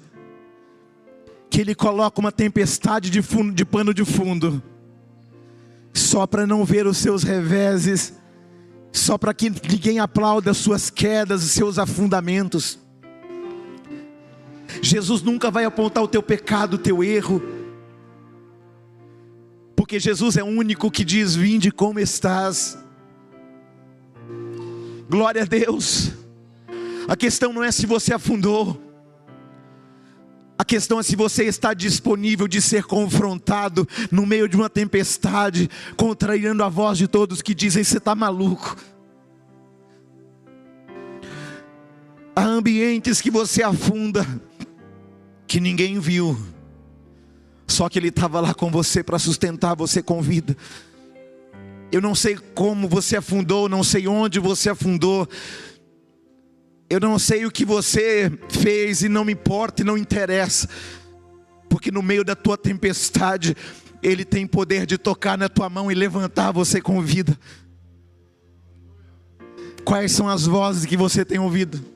que Ele coloca uma tempestade de pano de fundo, só para não ver os seus reveses, só para que ninguém aplaude as suas quedas, os seus afundamentos. Jesus nunca vai apontar o teu pecado, o teu erro, porque Jesus é o único que diz: vinde como estás. Glória a Deus. A questão não é se você afundou, a questão é se você está disponível de ser confrontado no meio de uma tempestade, contrariando a voz de todos que dizem: você está maluco. Há ambientes que você afunda, que ninguém viu, só que Ele estava lá com você para sustentar você com vida. Eu não sei como você afundou, não sei onde você afundou, eu não sei o que você fez, e não me importa e não interessa, porque no meio da tua tempestade Ele tem poder de tocar na tua mão e levantar você com vida. Quais são as vozes que você tem ouvido?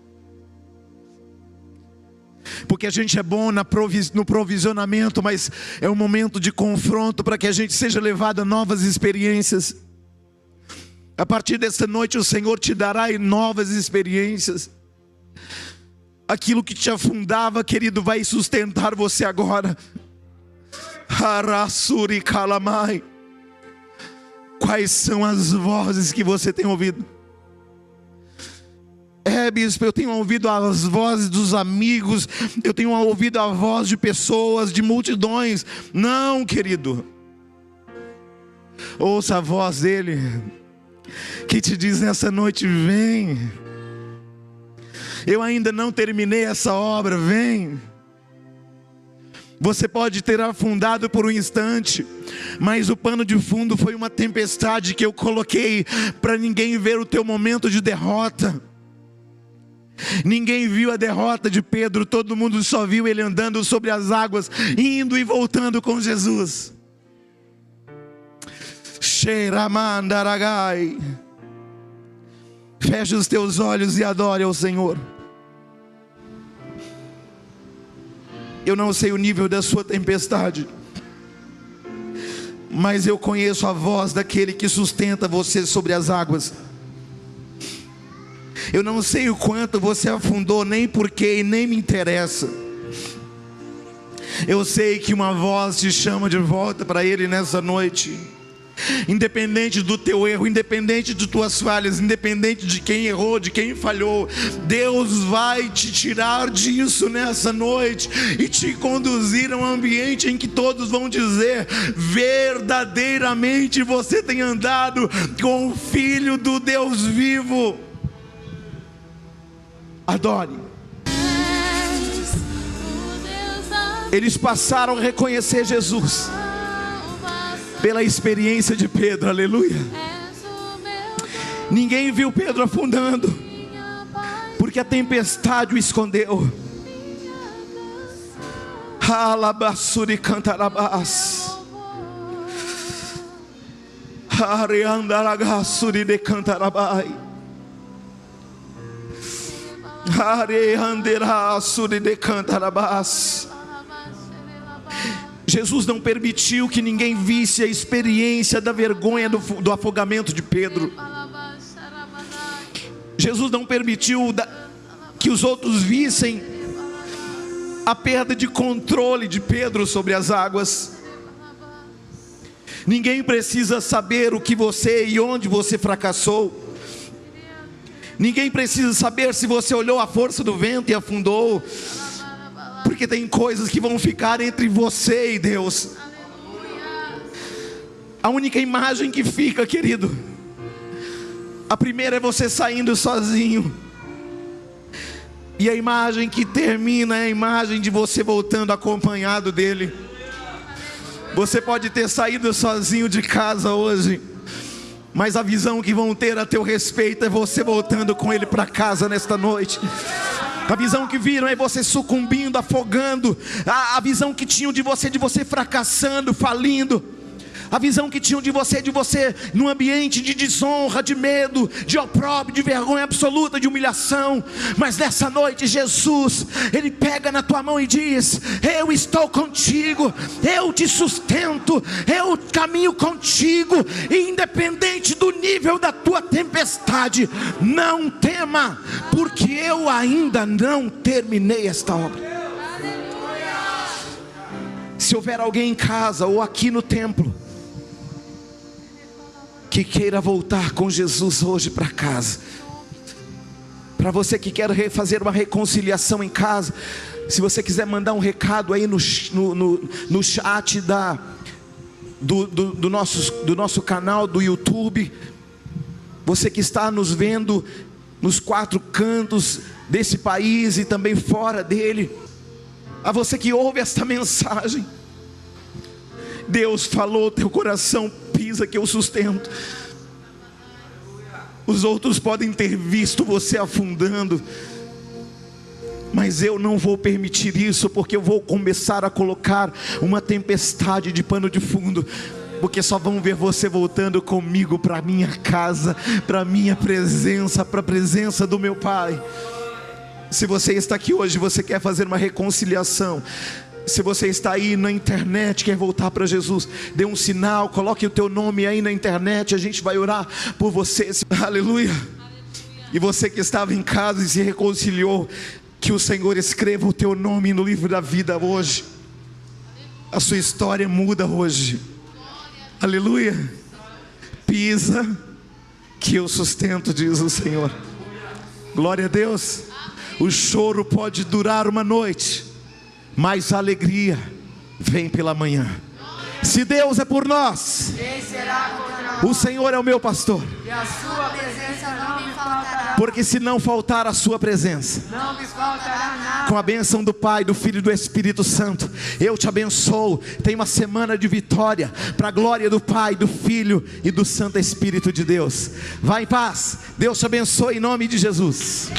Porque a gente é bom no provisionamento, mas é um momento de confronto para que a gente seja levado a novas experiências. A partir desta noite o Senhor te dará novas experiências. Aquilo que te afundava, querido, vai sustentar você agora. Harasuri kalamai. Quais são as vozes que você tem ouvido? Bispo, eu tenho ouvido as vozes dos amigos, eu tenho ouvido a voz de pessoas, de multidões. Não, querido, ouça a voz dele, que te diz nessa noite: vem, eu ainda não terminei essa obra, vem. Você pode ter afundado por um instante, mas o pano de fundo foi uma tempestade que eu coloquei para ninguém ver o teu momento de derrota. Ninguém viu a derrota de Pedro, todo mundo só viu ele andando sobre as águas, indo e voltando com Jesus. Sheiramandaragay. Feche os teus olhos e adore ao Senhor. Eu não sei o nível da sua tempestade, mas eu conheço a voz daquele que sustenta você sobre as águas. Eu não sei o quanto você afundou, nem porquê, e nem me interessa. Eu sei que uma voz te chama de volta para Ele nessa noite. Independente do teu erro, independente de tuas falhas, independente de quem errou, de quem falhou, Deus vai te tirar disso nessa noite e te conduzir a um ambiente em que todos vão dizer: verdadeiramente você tem andado com o Filho do Deus vivo. Adore. Eles passaram a reconhecer Jesus pela experiência de Pedro, aleluia. Ninguém viu Pedro afundando, porque a tempestade o escondeu. Alabassuri cantarabás, areandaragasuri de cantarabai, areanderassuri de cantarabás. Jesus não permitiu que ninguém visse a experiência da vergonha do afogamento de Pedro. Jesus não permitiu que os outros vissem a perda de controle de Pedro sobre as águas. Ninguém precisa saber o que você e onde você fracassou. Ninguém precisa saber se você olhou a força do vento e afundou. Porque tem coisas que vão ficar entre você e Deus. A única imagem que fica, querido, a primeira é você saindo sozinho, e a imagem que termina é a imagem de você voltando acompanhado dele. Você pode ter saído sozinho de casa hoje, mas a visão que vão ter a teu respeito é você voltando com ele para casa nesta noite. A visão que viram é você sucumbindo, afogando. A visão que tinham de você fracassando, falindo. A visão que tinham de você num ambiente de desonra, de medo, de opróbrio, de vergonha absoluta, de humilhação. Mas nessa noite Jesus, Ele pega na tua mão e diz: eu estou contigo, eu te sustento, eu caminho contigo. E independente do nível da tua tempestade, não tema, porque eu ainda não terminei esta obra. Se houver alguém em casa ou aqui no templo que queira voltar com Jesus hoje para casa, para você que quer fazer uma reconciliação em casa, se você quiser mandar um recado aí no chat do nosso canal do YouTube, você que está nos vendo nos 4 cantos desse país e também fora dele, a você que ouve esta mensagem, Deus falou, teu coração pisa que eu sustento. Os outros podem ter visto você afundando, mas eu não vou permitir isso, porque eu vou começar a colocar uma tempestade de pano de fundo, porque só vão ver você voltando comigo para a minha casa, para a minha presença, para a presença do meu Pai. Se você está aqui hoje, você quer fazer uma reconciliação, se você está aí na internet, quer voltar para Jesus, dê um sinal, coloque o teu nome aí na internet, a gente vai orar por você. Aleluia. E você que estava em casa e se reconciliou, que o Senhor escreva o teu nome no livro da vida hoje. A sua história muda hoje. Aleluia. Pisa que eu sustento, diz o Senhor. Glória a Deus. O choro pode durar uma noite, mas a alegria vem pela manhã. Se Deus é por nós, quem será contra nós? O Senhor é o meu pastor, e a sua presença não me faltará. Porque se não faltar a sua presença, não me faltará nada. Com a bênção do Pai, do Filho e do Espírito Santo, eu te abençoo. Tem uma semana de vitória, para a glória do Pai, do Filho e do Santo Espírito de Deus. Vá em paz. Deus te abençoe em nome de Jesus.